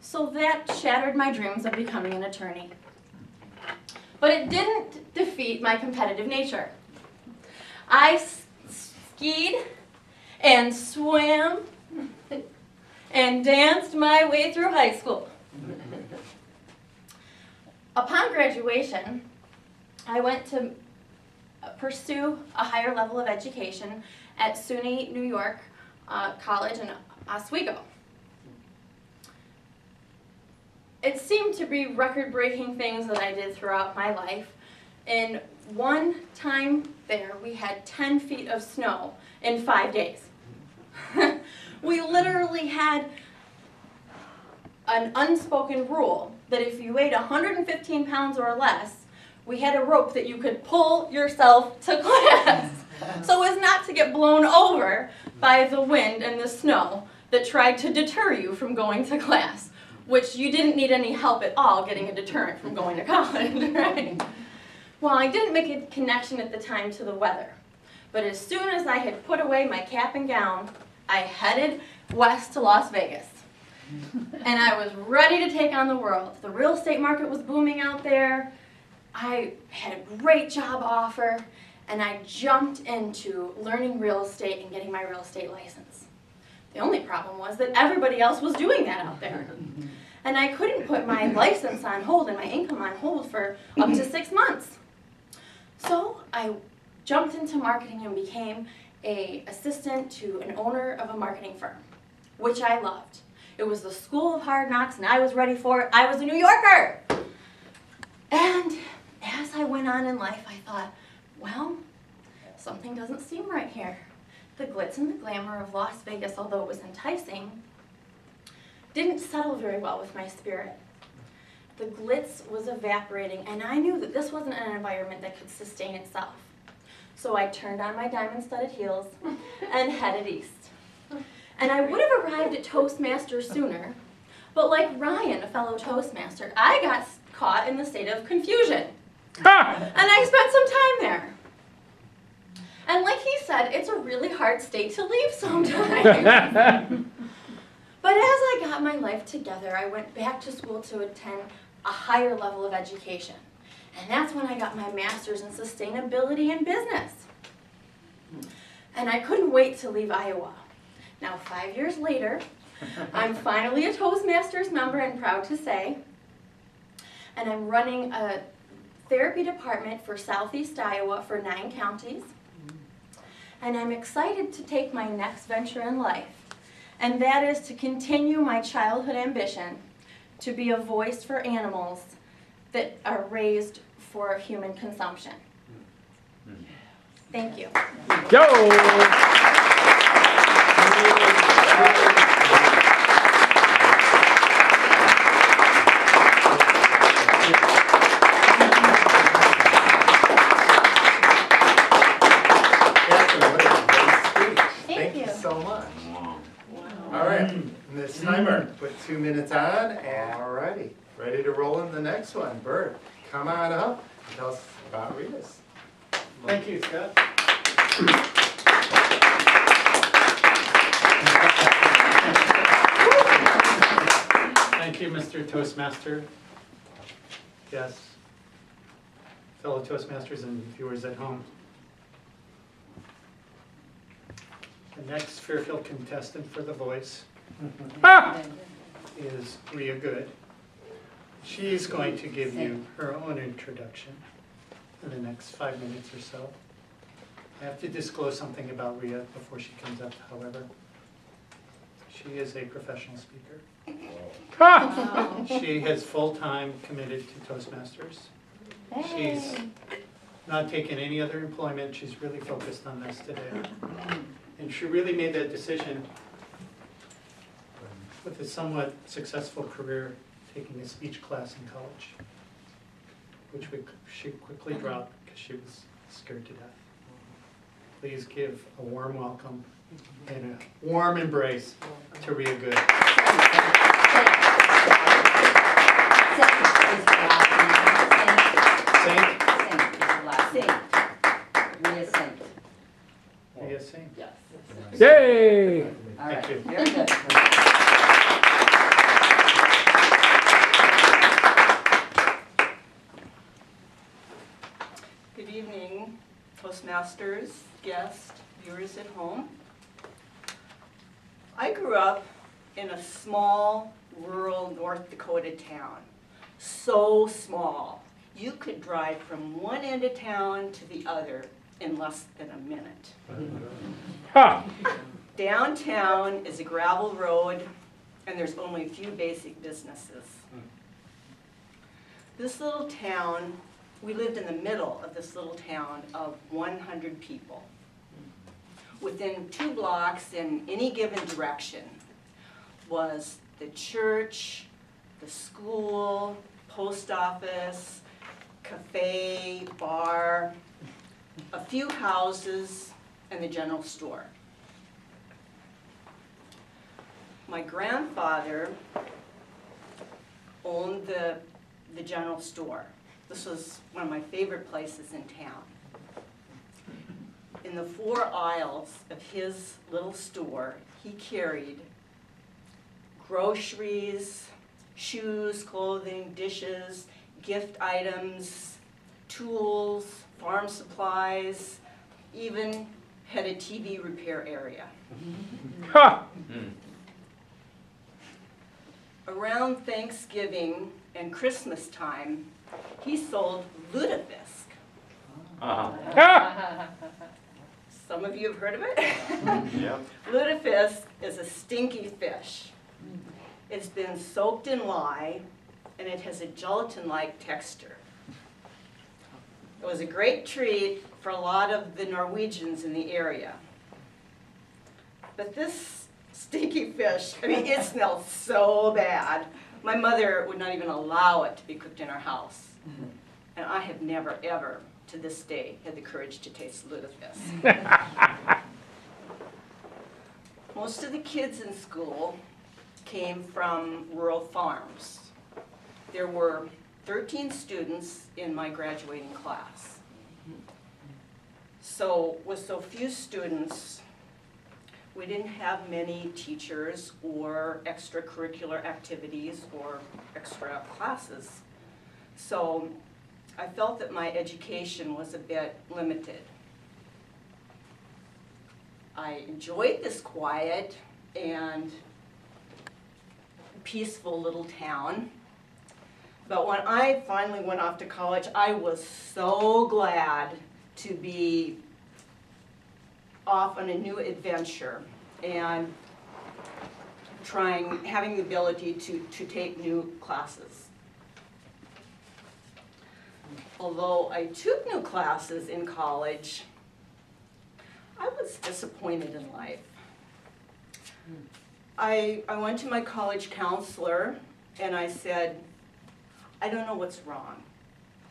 So that shattered my dreams of becoming an attorney. But it didn't defeat my competitive nature. I skied and swam and danced my way through high school. Upon graduation, I went to pursue a higher level of education at SUNY New York College in Oswego. It seemed to be record-breaking things that I did throughout my life. In one time there, we had 10 feet of snow in 5 days. We literally had an unspoken rule that if you weighed 115 pounds or less, we had a rope that you could pull yourself to class so as not to get blown over by the wind and the snow that tried to deter you from going to class. which you didn't need any help at all getting a deterrent from going to college, right? Well, I didn't make a connection at the time to the weather, but as soon as I had put away my cap and gown, I headed west to Las Vegas. And I was ready to take on the world. The real estate market was booming out there. I had a great job offer, and I jumped into learning real estate and getting my real estate license. The only problem was that everybody else was doing that out there. And I couldn't put my license on hold and my income on hold for up to 6 months. So I jumped into marketing and became an assistant to an owner of a marketing firm, which I loved. It was the school of hard knocks, and I was ready for it. I was a New Yorker. And as I went on in life, I thought, well, something doesn't seem right here. The glitz and the glamour of Las Vegas, although it was enticing, didn't settle very well with my spirit. The glitz was evaporating, and I knew that this wasn't an environment that could sustain itself. So I turned on my diamond-studded heels and headed east. And I would have arrived at Toastmasters sooner, but like Ryan, a fellow Toastmaster, I got caught in the state of confusion. And I spent some time there. And like he said, it's a really hard state to leave sometimes. But as I got my life together, I went back to school to attend a higher level of education. And that's when I got my master's in sustainability and business. And I couldn't wait to leave Iowa. Now, 5 years later, I'm finally a Toastmasters member and proud to say, and I'm running a therapy department for Southeast Iowa for 9 counties. And I'm excited to take my next venture in life, and that is to continue my childhood ambition to be a voice for animals that are raised for human consumption. Thank you. Go! Thank you so much. All right, Ms. Timer, put 2 minutes on. Alrighty, ready to roll in the next one. Bert, come on up and tell us about Rita's. Thank you, Scott. Thank you, Mr. Toastmaster. Yes. Fellow Toastmasters and viewers at home. The next Fairfield contestant for The Voice is Rhea Good. She's going to give you her own introduction in the next 5 minutes or so. I have to disclose something about Rhea before she comes up, however. She is a professional speaker. She has full-time committed to Toastmasters. She's not taken any other employment. She's really focused on this today. And she really made that decision with a somewhat successful career taking a speech class in college, which she quickly dropped because she was scared to death. Please give a warm welcome and a warm embrace to Rhea Good. Rhea Saint. Yes. Yay! Thank you. Very good. Good evening, Toastmasters, guests, viewers at home. I grew up in a small, rural North Dakota town. So small, you could drive from one end of town to the other in less than a minute. Downtown is a gravel road, and there's only a few basic businesses. This little town, we lived in the middle of this little town of 100 people. Within 2 blocks in any given direction was the church, the school, post office, cafe, bar, a few houses, and the general store. My grandfather owned the general store. This was one of my favorite places in town. In the 4 aisles of his little store, he carried groceries, shoes, clothing, dishes, gift items, tools, farm supplies, even had a TV repair area. Around Thanksgiving and Christmas time, he sold lutefisk. Some of you have heard of it? Yep. Lutefisk is a stinky fish. It's been soaked in lye, and it has a gelatin-like texture. It was a great treat for a lot of the Norwegians in the area. But this stinky fish, I mean, it smelled so bad. My mother would not even allow it to be cooked in our house. And I have never, ever, to this day, had the courage to taste lutefisk. Most of the kids in school came from rural farms. There were 13 students in my graduating class. So with so few students, we didn't have many teachers or extracurricular activities or extra classes. So I felt that my education was a bit limited. I enjoyed this quiet and peaceful little town. But when I finally went off to college, I was so glad to be off on a new adventure and having the ability to take new classes. Although I took new classes in college, I was disappointed in life. I went to my college counselor and I said, I don't know what's wrong.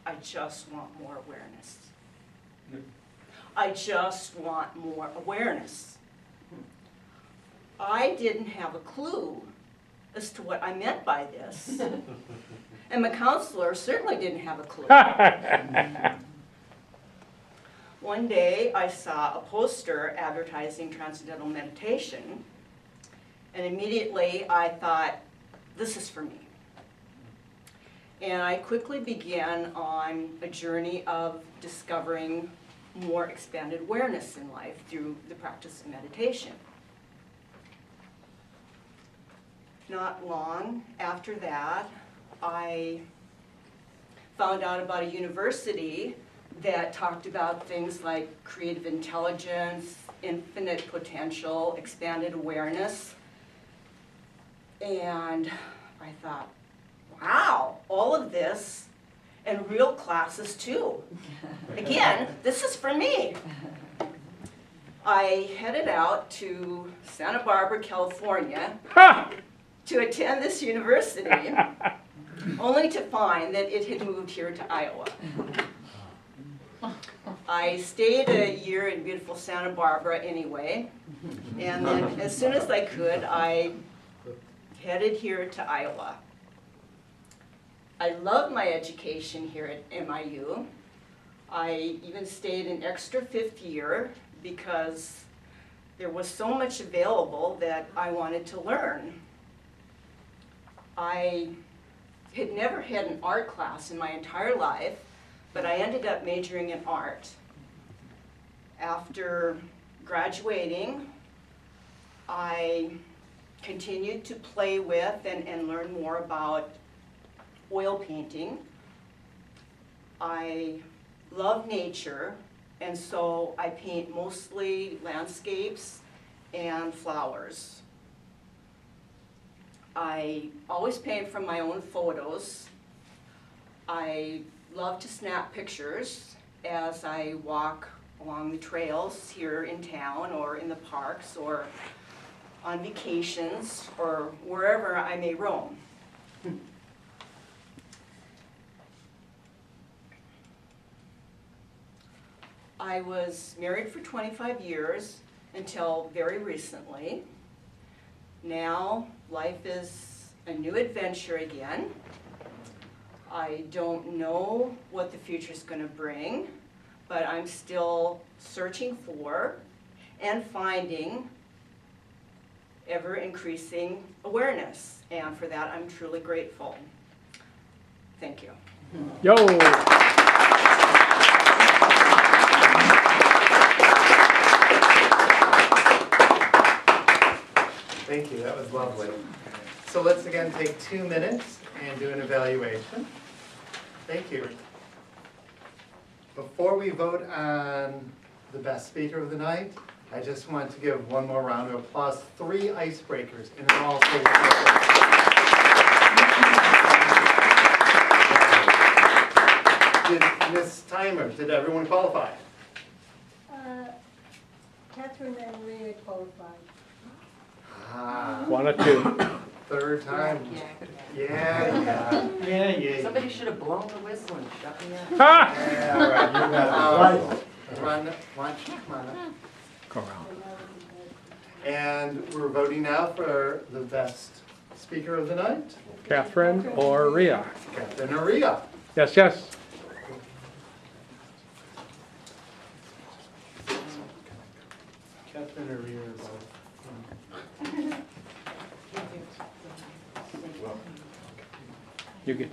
I just want more awareness. I just want more awareness. I didn't have a clue as to what I meant by this. And my counselor certainly didn't have a clue. One day I saw a poster advertising transcendental meditation, and immediately I thought, this is for me. And I quickly began on a journey of discovering more expanded awareness in life through the practice of meditation. Not long after that, I found out about a university that talked about things like creative intelligence, infinite potential, expanded awareness. And I thought, wow, all of this, and real classes too. Again, this is for me. I headed out to Santa Barbara, California to attend this university, only to find that it had moved here to Iowa. I stayed a year in beautiful Santa Barbara anyway, and then as soon as I could, I headed here to Iowa. I love my education here at MIU. I even stayed an extra 5th year because there was so much available that I wanted to learn. I had never had an art class in my entire life, but I ended up majoring in art. After graduating, I continued to play with and learn more about oil painting. I love nature, and so I paint mostly landscapes and flowers. I always paint from my own photos. I love to snap pictures as I walk along the trails here in town or in the parks or on vacations or wherever I may roam. I was married for 25 years until very recently. Now life is a new adventure again. I don't know what the future's going to bring, but I'm still searching for and finding ever increasing awareness, and for that I'm truly grateful. Thank you. Yo! Thank you, that was lovely. So let's again take 2 minutes and do an evaluation. Thank you. Before we vote on the best speaker of the night, I just want to give one more round of applause. 3 icebreakers in an all safe Ms. Timer, did everyone qualify? Catherine and Rhea qualified. Ah. 1 or 2. 3rd time. Yeah. Somebody should have blown the whistle and shut me up. Yeah, all right, you got it. Run, watch, come on up. Go around. And we're voting now for the best speaker of the night. Catherine or Rhea? Catherine or Rhea. Yes, yes. Catherine or Rhea are both. You get.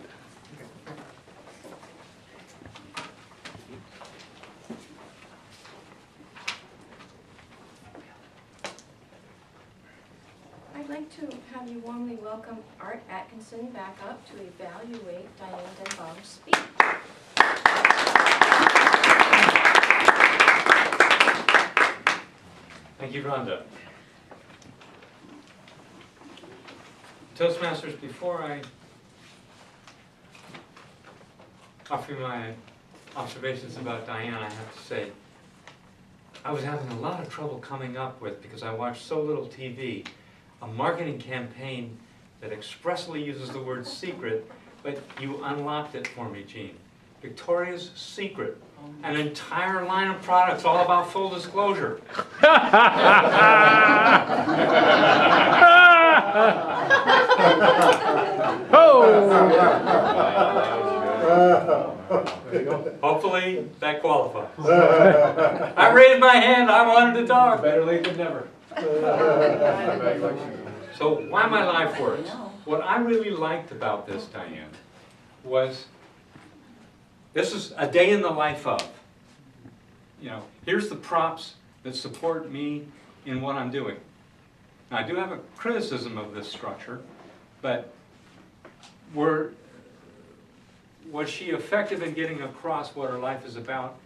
I'd like to have you warmly welcome Art Atkinson back up to evaluate Diane Denbaum's speech. Thank you, Rhonda. Toastmasters, before I offer you my observations about Diane, I have to say, I was having a lot of trouble coming up with, because I watched so little TV, a marketing campaign that expressly uses the word secret, but you unlocked it for me, Gene. Victoria's Secret, an entire line of products all about full disclosure. Hopefully that qualifies. I raised my hand, I wanted to talk. Better late than never. So why my life works? What I really liked about this, Diane, was this is a day in the life of. You know, here's the props that support me in what I'm doing. Now, I do have a criticism of this structure, but was she effective in getting across what her life is about?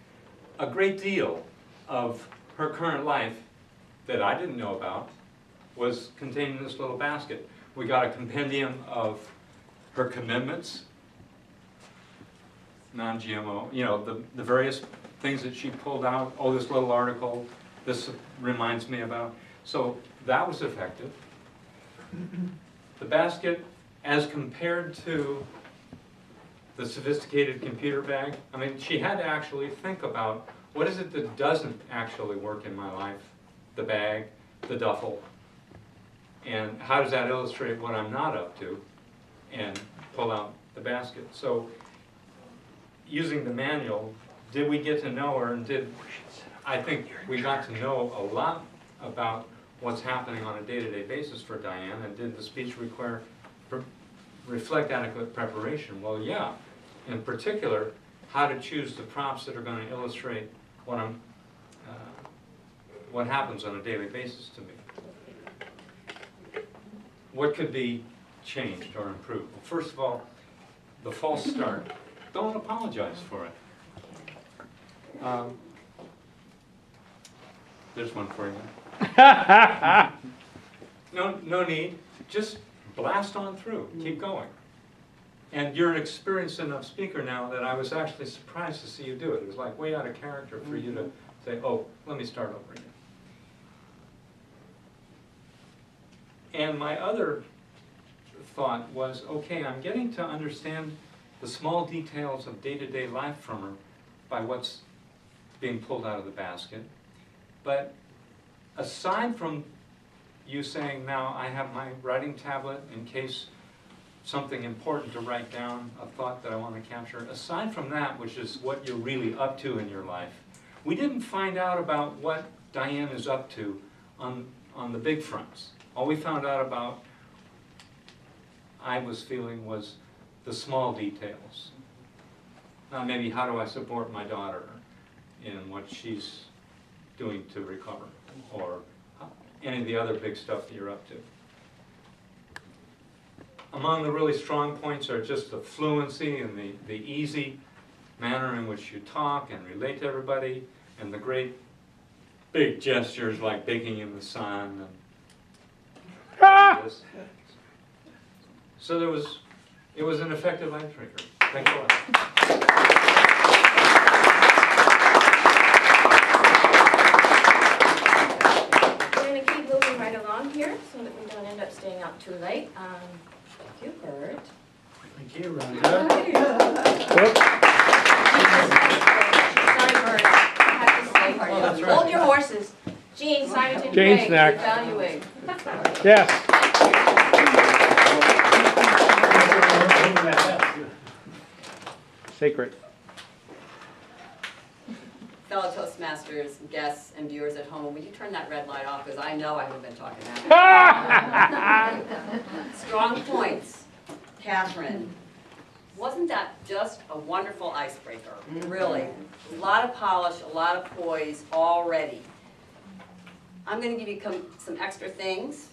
A great deal of her current life that I didn't know about was contained in this little basket. We got a compendium of her commitments, non-GMO, you know, the various things that she pulled out. Oh, this little article, this reminds me about. So that was effective. The basket, as compared to the sophisticated computer bag, I mean, she had to actually think about what is it that doesn't actually work in my life, the bag, the duffel, and how does that illustrate what I'm not up to, and pull out the basket. So using the manual, did we get to know her, and I think we got to know a lot about what's happening on a day-to-day basis for Diane, and did the speech reflect adequate preparation? Well, yeah. In particular, how to choose the prompts that are going to illustrate what happens on a daily basis to me. What could be changed or improved? Well, first of all, the false start. Don't apologize for it. There's one for you. No need. Just blast on through. Keep going. And you're an experienced enough speaker now that I was actually surprised to see you do it. It was like way out of character for you to say, oh, let me start over again. And my other thought was, okay, I'm getting to understand the small details of day-to-day life from her by what's being pulled out of the basket. But aside from you saying, now I have my writing tablet in case something important to write down, a thought that I want to capture. Aside from that, which is what you're really up to in your life, we didn't find out about what Diane is up to on the big fronts. All we found out about, I was feeling, was the small details. Not maybe how do I support my daughter in what she's doing to recover, or any of the other big stuff that you're up to. Among the really strong points are just the fluency and the easy manner in which you talk and relate to everybody, and the great big gestures like baking in the sun. And so it was an effective icebreaker. Thanks a lot. We're going to keep moving right along here so that we don't end up staying out too late. Thank you, Bert. Thank you, Rhonda. Sorry, Bert. I have to say for you. That's right. Hold your horses. Jean, Simonton, Jane Craig, snack. evaluate. Yes. Sacred. Fellow Toastmasters, guests, and viewers at home, will you turn that red light off? Because I know I haven't been talking that much. Strong points. Catherine, wasn't that just a wonderful icebreaker? Really. A lot of polish, a lot of poise already. I'm going to give you some extra things.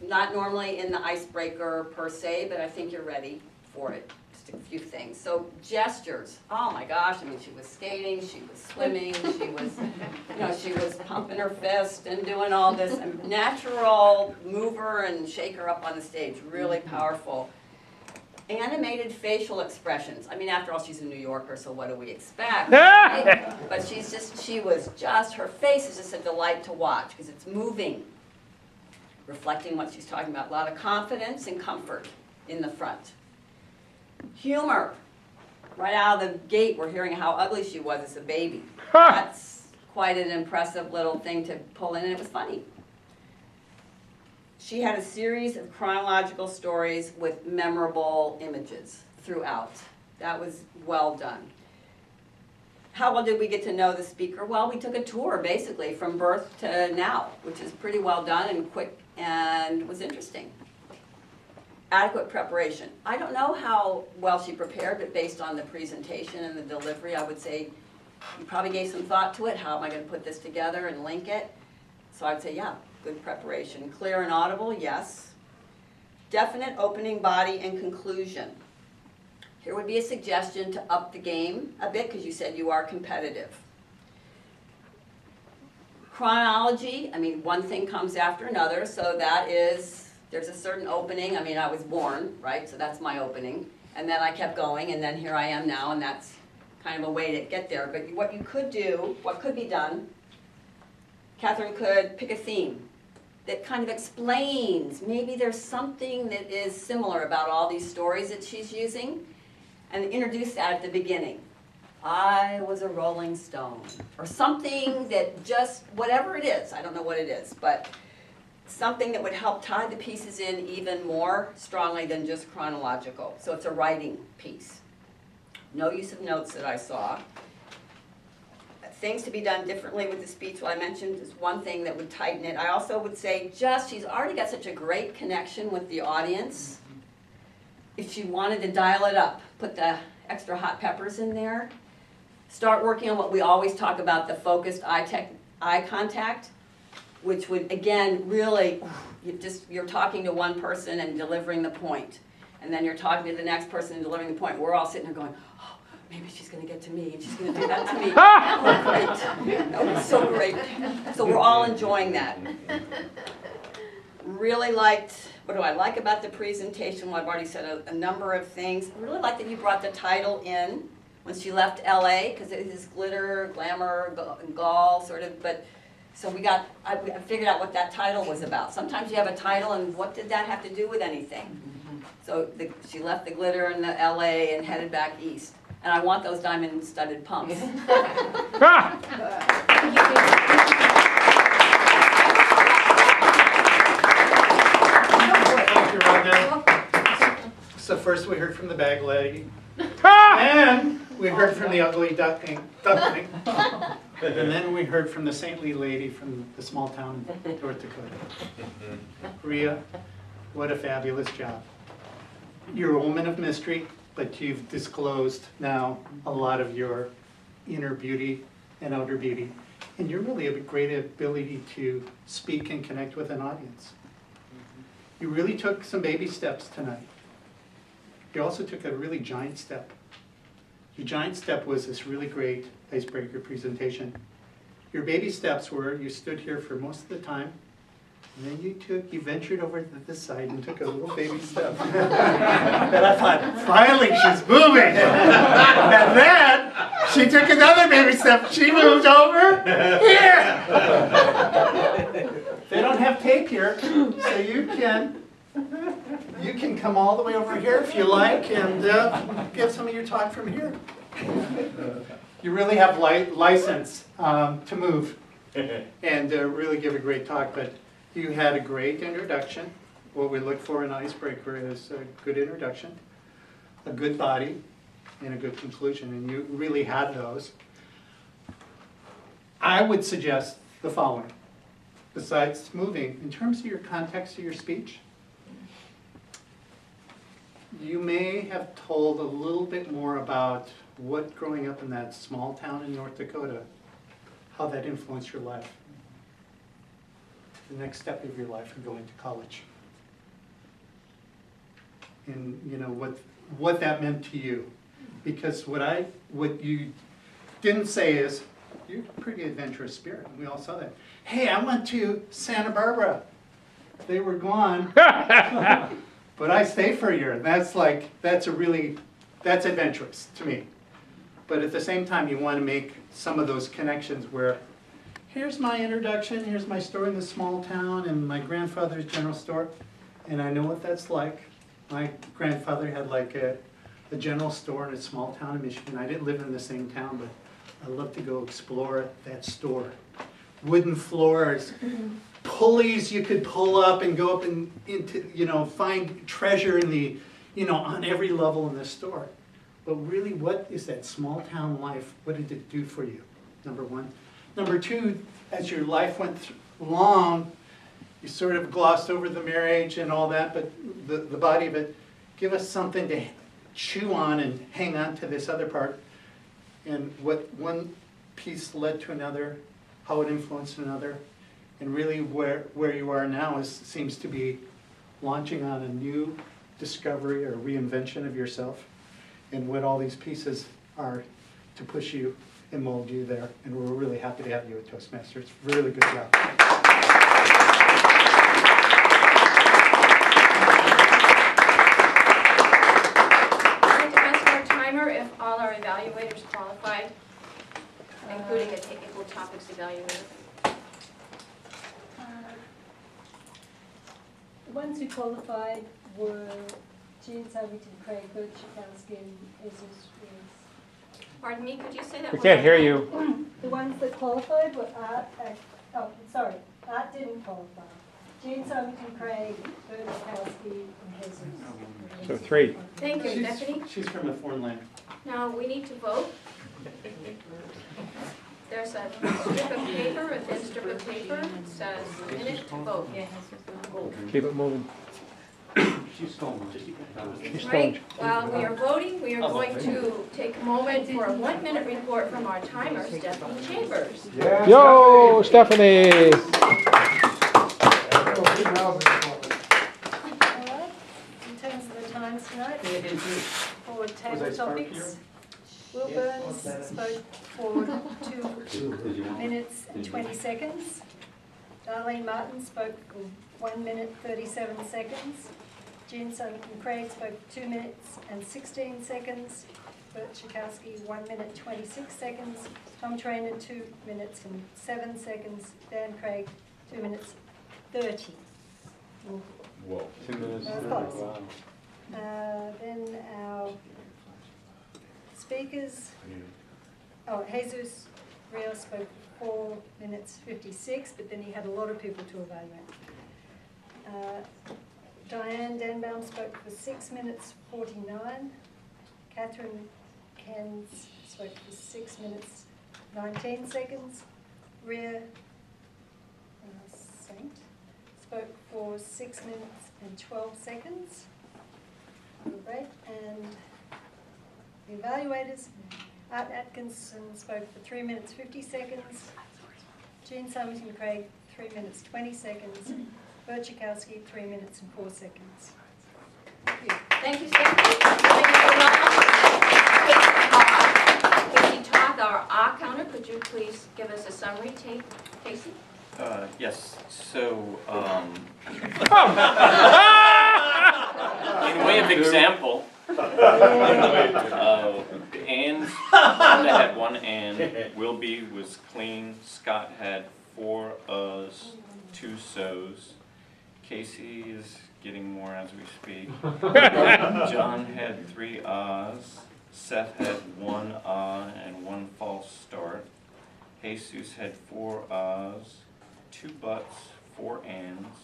Not normally in the icebreaker per se, but I think you're ready for it. Just a few things. So gestures. Oh my gosh, I mean, she was skating, she was swimming, she was, she was pumping her fist and doing all this. Natural mover and shaker up on the stage. Really powerful. Animated facial expressions. I mean, after all, she's a New Yorker, so what do we expect? Right? But she was just, her face is just a delight to watch because it's moving, reflecting what she's talking about. A lot of confidence and comfort in the front. Humor. Right out of the gate, we're hearing how ugly she was as a baby. That's quite an impressive little thing to pull in, and it was funny. She had a series of chronological stories with memorable images throughout. That was well done. How well did we get to know the speaker? Well, we took a tour, basically, from birth to now, which is pretty well done and quick and was interesting. Adequate preparation. I don't know how well she prepared, but based on the presentation and the delivery, I would say you probably gave some thought to it. How am I going to put this together and link it? So I'd say, yeah, good preparation. Clear and audible, yes. Definite opening, body, and conclusion. Here would be a suggestion to up the game a bit, because you said you are competitive. Chronology, I mean, one thing comes after another, so that is, there's a certain opening. I mean, I was born, right, so that's my opening. And then I kept going, and then here I am now, and that's kind of a way to get there. But what you could do, what could be done, Catherine could pick a theme that kind of explains, maybe there's something that is similar about all these stories that she's using, and introduce that at the beginning. I was a Rolling Stone, or something that just, whatever it is, I don't know what it is, but something that would help tie the pieces in even more strongly than just chronological. So it's a writing piece. No use of notes that I saw. Things to be done differently with the speech, what I mentioned is one thing that would tighten it. I also would say she's already got such a great connection with the audience. If she wanted to dial it up, put the extra hot peppers in there, start working on what we always talk about, the focused eye contact, which would, again, really, you're talking to one person and delivering the point. And then you're talking to the next person and delivering the point. We're all sitting there going, oh, maybe she's going to get to me, and she's going to do that to me. Oh, great. That was so great. So we're all enjoying that. Really liked, what do I like about the presentation? Well, I've already said a number of things. I really like that you brought the title in when she left LA, because it is glitter, glamour, gall, sort of, but so I figured out what that title was about. Sometimes you have a title, and what did that have to do with anything? So she left the glitter in the LA and headed back east. And I want those diamond-studded pumps. Ah! Thank you, Rhonda. So first we heard from the bag lady, and we heard from the ugly duckling, and then we heard from the saintly lady from the small town in North Dakota. Rhea, what a fabulous job. You're a woman of mystery, but you've disclosed now a lot of your inner beauty and outer beauty. And you really have a great ability to speak and connect with an audience. You really took some baby steps tonight. You also took a really giant step. Your giant step was this really great icebreaker presentation. Your baby steps were you stood here for most of the time, and then you ventured over to this side and took a little baby step. And I thought, finally she's moving. And then she took another baby step. She moved over here. They don't have tape here, so you can come all the way over here if you like and give some of your talk from here. You really have license to move and really give a great talk, but you had a great introduction. What we look for in an icebreaker is a good introduction, a good body, and a good conclusion, and you really had those. I would suggest the following. Besides moving, in terms of your context of your speech, you may have told a little bit more about what growing up in that small town in North Dakota, how that influenced your life. The next step of your life of going to college. And you know what that meant to you. Because what you didn't say is, you're a pretty adventurous spirit, and we all saw that. Hey, I went to Santa Barbara. They were gone, but I stayed for a year. That's adventurous to me. But at the same time, you want to make some of those connections where, here's my introduction, here's my story in this small town, and my grandfather's general store, and I know what that's like. My grandfather had like a general store in a small town in Michigan. I didn't live in the same town, but I love to go explore that store. Wooden floors, pulleys you could pull up and go up and into, find treasure in the, on every level in the store. But really, what is that small town life? What did it do for you? Number one. Number two, as your life went along, you sort of glossed over the marriage and all that, but the body of it, give us something to chew on and hang on to this other part. And what one piece led to another, how it influenced another, and really where you are now seems to be launching on a new discovery or reinvention of yourself, and what all these pieces are to push you and mold you there. And we're really happy to have you at Toastmasters. Really good job. If all our evaluators qualified, including the technical topics evaluator. The ones who qualified were Jean Savington, Craig, Bert Schakowsky, and Jesus Rios. Pardon me, could you say that? We can't hear you. The ones that qualified were Art didn't qualify. Jean Savington, Craig, Bert Schakowsky, and Jesus. So 3. Thank you, Deputy. She's from a foreign land. Now, we need to vote. There's a strip of paper, a thin strip of paper. It says minute to vote. Keep it moving. Right, while we are voting, we are going to take a moment for a 1-minute report from our timer, Stephanie Chambers. Yo, Stephanie! In terms of the times tonight, for table topics, Will Burns spoke for 2 minutes and 20 seconds. Darlene Martin spoke for 1 minute 37 seconds. Jean Savington Craig spoke 2 minutes and 16 seconds. Bert Schakowsky 1 minute 26 seconds. Tom Trainer 2 minutes and 7 seconds. Dan Craig 2 minutes 30. Whoa. 2 minutes. Wow. Then our speakers, Jesus Rios spoke 4 minutes 56, but then he had a lot of people to evaluate. Diane Denbaum spoke for 6 minutes 49. Catherine Cairns spoke for 6 minutes 19 seconds. Rhea Saint spoke for 6 minutes and 12 seconds. Great. And the evaluators, Art Atkinson spoke for 3 minutes 50 seconds. Jean Symington Craig, 3 minutes 20 seconds. Bert Chakowski, 3 minutes and 4 seconds. Thank you. Thank you, Stephanie. Casey Toth, our R counter, could you please give us a summary tape, Casey? Yes, so, in way of example, Anne's Linda had 1 Ann, Wilby was clean, Scott had 4 uhs, 2 so's, Casey is getting more as we speak, John had 3 ahs, Seth had 1 ah and 1 false start, Jesus had 4 ahs, 2 buts, 4 ands,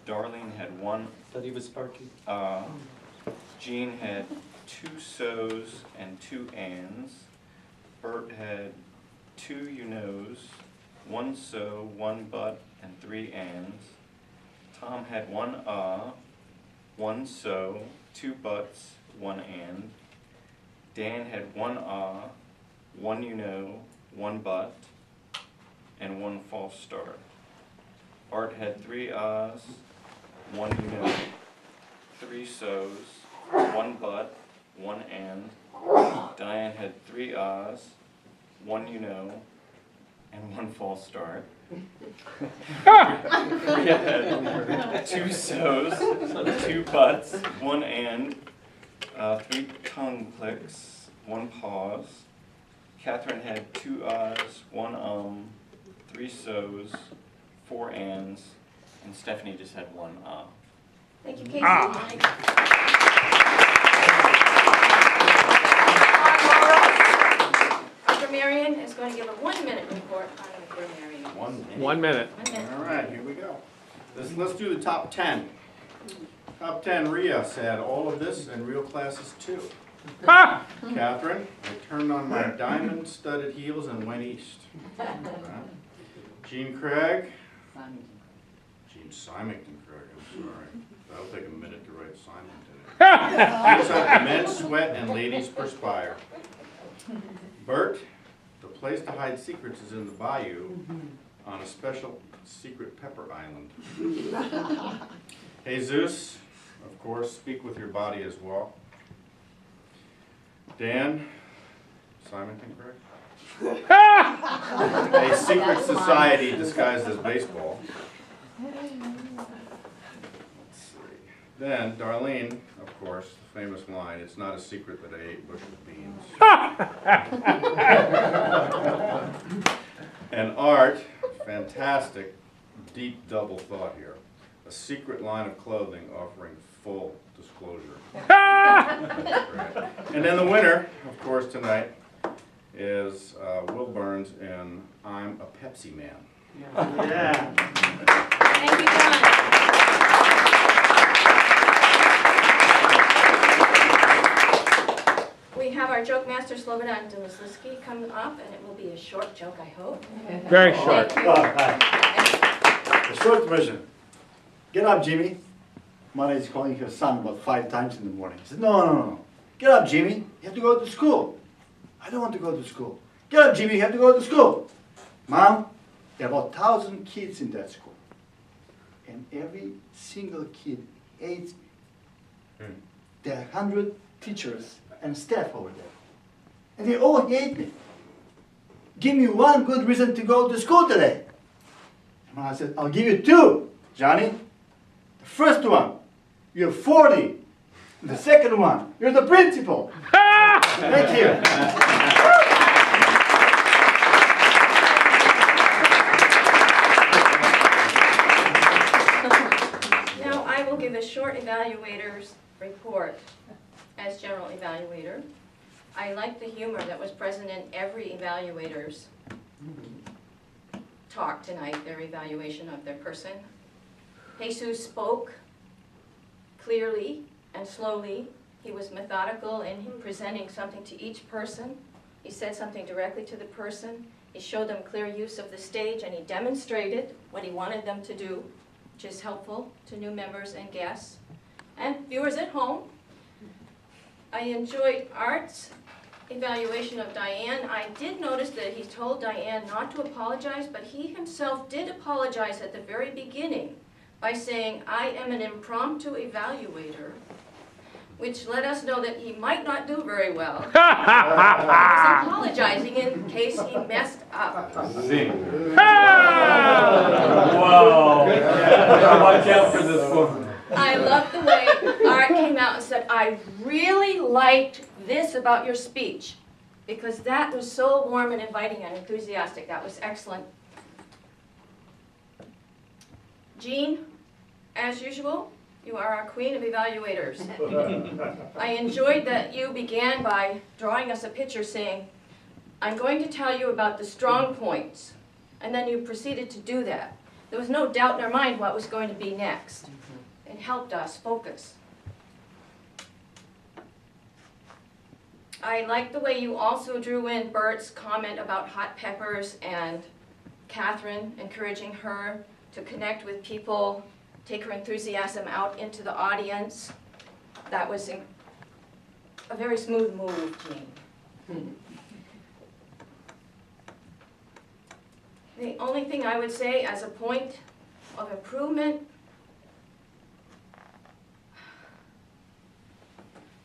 Darlene had 1 That he was sparky. Jean had 2 so's and 2 ands. Bert had 2 you knows, 1 so, 1 but, and 3 ands. Tom had 1 ah, 1 so, 2 buts, 1 and. Dan had 1 ah, 1 you know, 1 but, and 1 false start. Art had 3 ahs, 1 you know, 3 so's, 1 but, 1 and. Diane had 3 ahs, 1 you know, and 1 false start. Maria had 2 so's, 2 buts, 1 and, 3 tongue clicks, 1 pause. Catherine had 2 ahs, 1 3 so's, 4 ands, and Stephanie just had 1 ah. Thank you, Casey. Our grammarian is going to give a 1-minute report on the grammarian. 1 minute. 1 minute. All right, here we go. Let's do the top 10. Top 10, Rhea said all of this and real classes too. Catherine, I turned on my diamond-studded heels and went east. Jean Craig. Jean Symington Craig, I'm sorry. That'll take a minute to write Symington. These are men sweat and ladies perspire. Bert, the place to hide secrets is in the bayou on a special secret pepper island. Jesus, of course, speak with your body as well. Dan, Symington Craig. A secret society disguised as baseball. Let's see. Then, Darlene, of course, the famous line, it's not a secret that I ate bushel of beans. And Art, fantastic, deep double thought here. A secret line of clothing offering full disclosure. That's great. And then the winner, of course, tonight is Will Burns in I'm a Pepsi Man. Yeah. Thank you, John. We have our joke master Slobodan Delisliski coming up, and it will be a short joke, I hope. Very short. A short version. Get up, Jimmy. Mother is calling her son about 5 times in the morning. He said, no. Get up, Jimmy. You have to go to school. I don't want to go to school. Get up, Jimmy. You have to go to school. Mom, there are about 1,000 kids in that school. And every single kid hates me. There are 100 teachers and staff over there. And they all hate me. Give me one good reason to go to school today. And Mom said, I'll give you 2, Johnny. The first one, you're 40. The second one, you're the principal. Thank you. Now I will give a short evaluator's report as general evaluator. I like the humor that was present in every evaluator's talk tonight, their evaluation of their person. Jesus spoke clearly and slowly. He was methodical in presenting something to each person. He said something directly to the person. He showed them clear use of the stage, and he demonstrated what he wanted them to do, which is helpful to new members and guests. And viewers at home, I enjoyed Art's evaluation of Diane. I did notice that he told Diane not to apologize, but he himself did apologize at the very beginning by saying, "I am an impromptu evaluator," which let us know that he might not do very well. He was apologizing in case he messed up. Zing. Whoa. Watch out for this one. I love the way Art came out and said, "I really liked this about your speech," because that was so warm and inviting and enthusiastic. That was excellent. Jean, as usual, you are our queen of evaluators. I enjoyed that you began by drawing us a picture saying, "I'm going to tell you about the strong points," and then you proceeded to do that. There was no doubt in our mind what was going to be next. It helped us focus. I like the way you also drew in Bert's comment about hot peppers and Catherine encouraging her to connect with people, take her enthusiasm out into the audience. That was a very smooth move, Jean. The only thing I would say as a point of improvement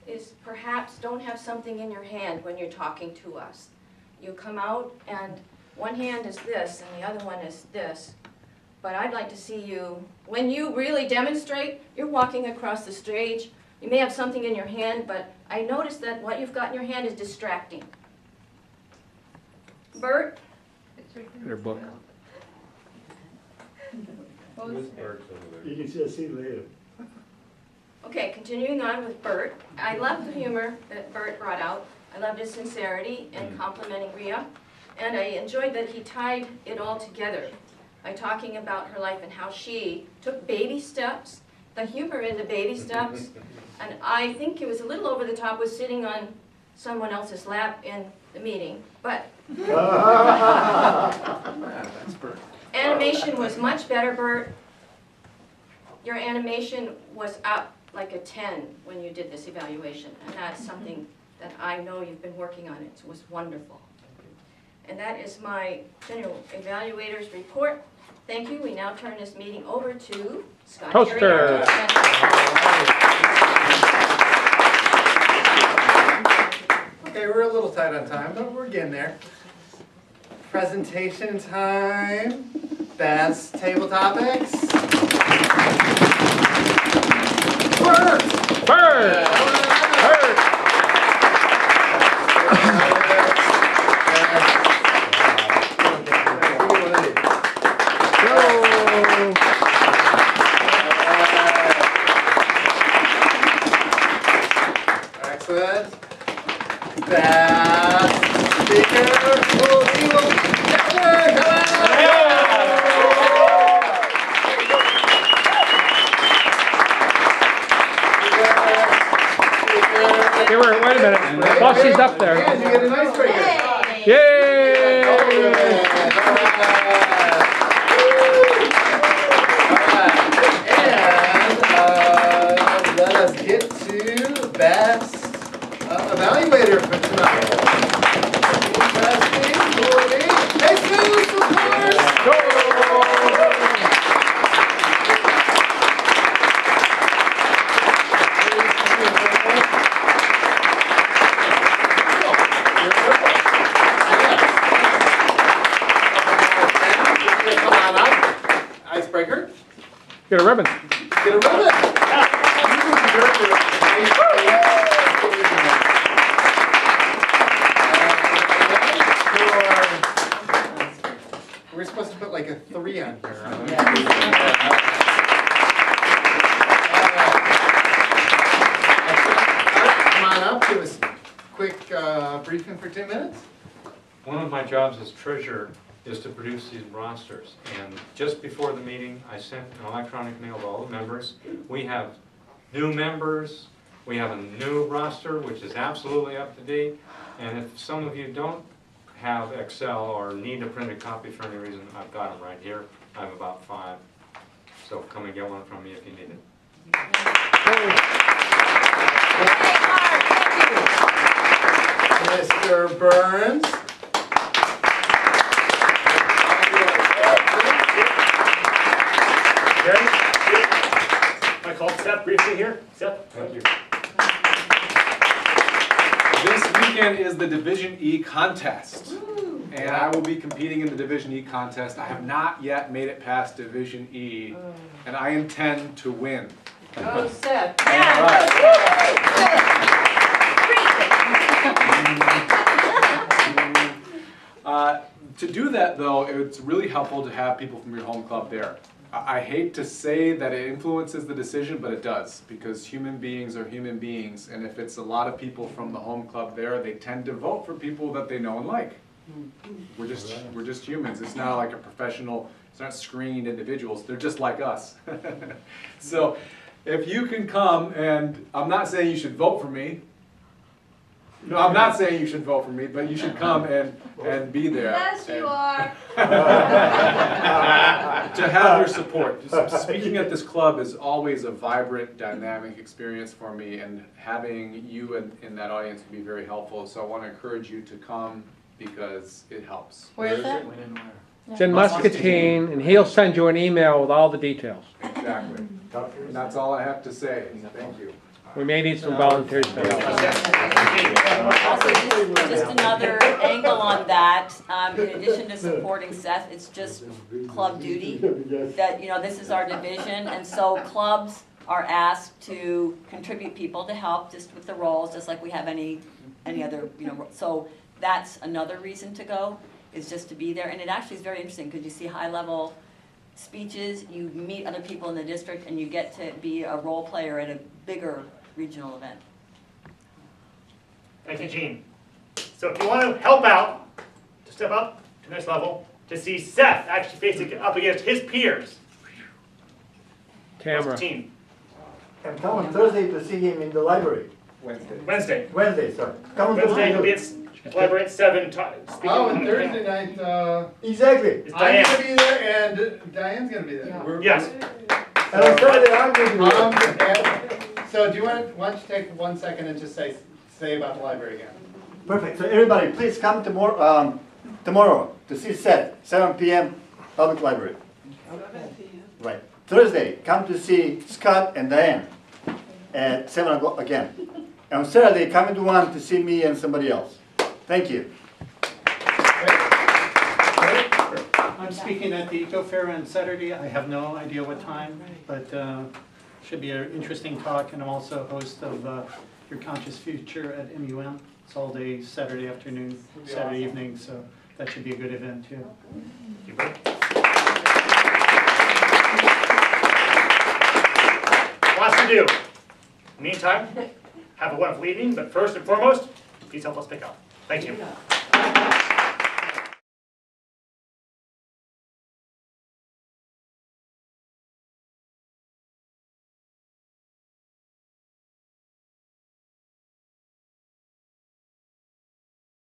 is perhaps don't have something in your hand when you're talking to us. You come out and one hand is this and the other one is this. But I'd like to see you, when you really demonstrate, you're walking across the stage, you may have something in your hand, but I noticed that what you've got in your hand is distracting. Bert? Your book. You can just see later. Okay, continuing on with Bert. I loved the humor that Bert brought out. I loved his sincerity in complimenting Rhea. And I enjoyed that he tied it all together by talking about her life and how she took baby steps, the humor in the baby steps. And I think it was a little over the top with sitting on someone else's lap in the meeting. But That's Bert. animation was much better, Bert. Your animation was up like a 10 when you did this evaluation, and that's something that I know you've been working on. It was wonderful. And that is my general evaluator's report. Thank you. We now turn this meeting over to Scott. Toaster. Okay, we're a little tight on time, but we're getting there. Presentation time. Best table topics. Bert! Bert! Bert! Excellent. Best speaker will be Wait a minute. While she's up there. And you get an icebreaker. Yay! And let us get to best evaluator for tonight. Interesting, Jordy. Jesus, of course. Icebreaker. Get a ribbon. Get a ribbon. We're supposed to put like a 3 on here. Come on up. Give us a quick briefing for 2 minutes. One of my jobs as treasurer is to produce these rosters. And just before the meeting, I sent an electronic mail to all the members. We have new members. We have a new roster, which is absolutely up to date. And if some of you don't have Excel or need a printed copy for any reason, I've got them right here. I have about 5. So come and get one from me if you need it. Mr. Burns. I called Seth briefly here. Seth? Thank you. This weekend is the Division E contest. And I will be competing in the Division E contest. I have not yet made it past Division E, and I intend to win. Oh, Seth. To do that, though, it's really helpful to have people from your home club there. I hate to say that it influences the decision, but it does, because human beings are human beings, and if it's a lot of people from the home club there, they tend to vote for people that they know and like. We're just humans. It's not like a professional, it's not screened individuals. They're just like us. So if you can come, and I'm not saying you should vote for me. No, I'm not saying you should vote for me, but you should come and be there. Yes, you are. To have your support. Speaking at this club is always a vibrant, dynamic experience for me, and having you in that audience would be very helpful. So I want to encourage you to come because it helps. Where is it? It's in Muscatine, and he'll send you an email with all the details. Exactly. And that's all I have to say. Thank you. We may need some volunteers to help. Also, just another angle on that, in addition to supporting Seth, it's just club duty. That, you know, this is our division, and so clubs are asked to contribute people to help just with the roles, just like we have any other, you know, so that's another reason to go, is just to be there. And it actually is very interesting because you see high-level speeches, you meet other people in the district, and you get to be a role player at a bigger regional event. Thank you, Gene. So if you want to help out, to step up to the next level, to see Seth actually facing up against his peers. Camera. Team. And come on Thursday to see him in the library. Wednesday. Wednesday, sorry. Come on Wednesday, he'll be at library at 7. Speaking Oh, on and the panel. Thursday night, Exactly. It's I'm Diane. gonna be there and Diane's gonna be there. Yes. And on Saturday, I'm going to be there. So do you why don't you take 1 second and just say about the library again? Perfect. So everybody, please come tomorrow to see Seth, 7 p.m. Public Library. Right. Thursday, come to see Scott and Diane at 7 o'clock again. And on Saturday, come into 1 to see me and somebody else. Thank you. I'm speaking at the Eco Fair on Saturday. I have no idea what time, but should be an interesting talk. And I'm also host of Your Conscious Future at MUM. It's all day Saturday afternoon, Saturday evening, so that should be a good event too. Lots to do. Meantime, have a wonderful evening, but first and foremost, please help us pick up. Thank you.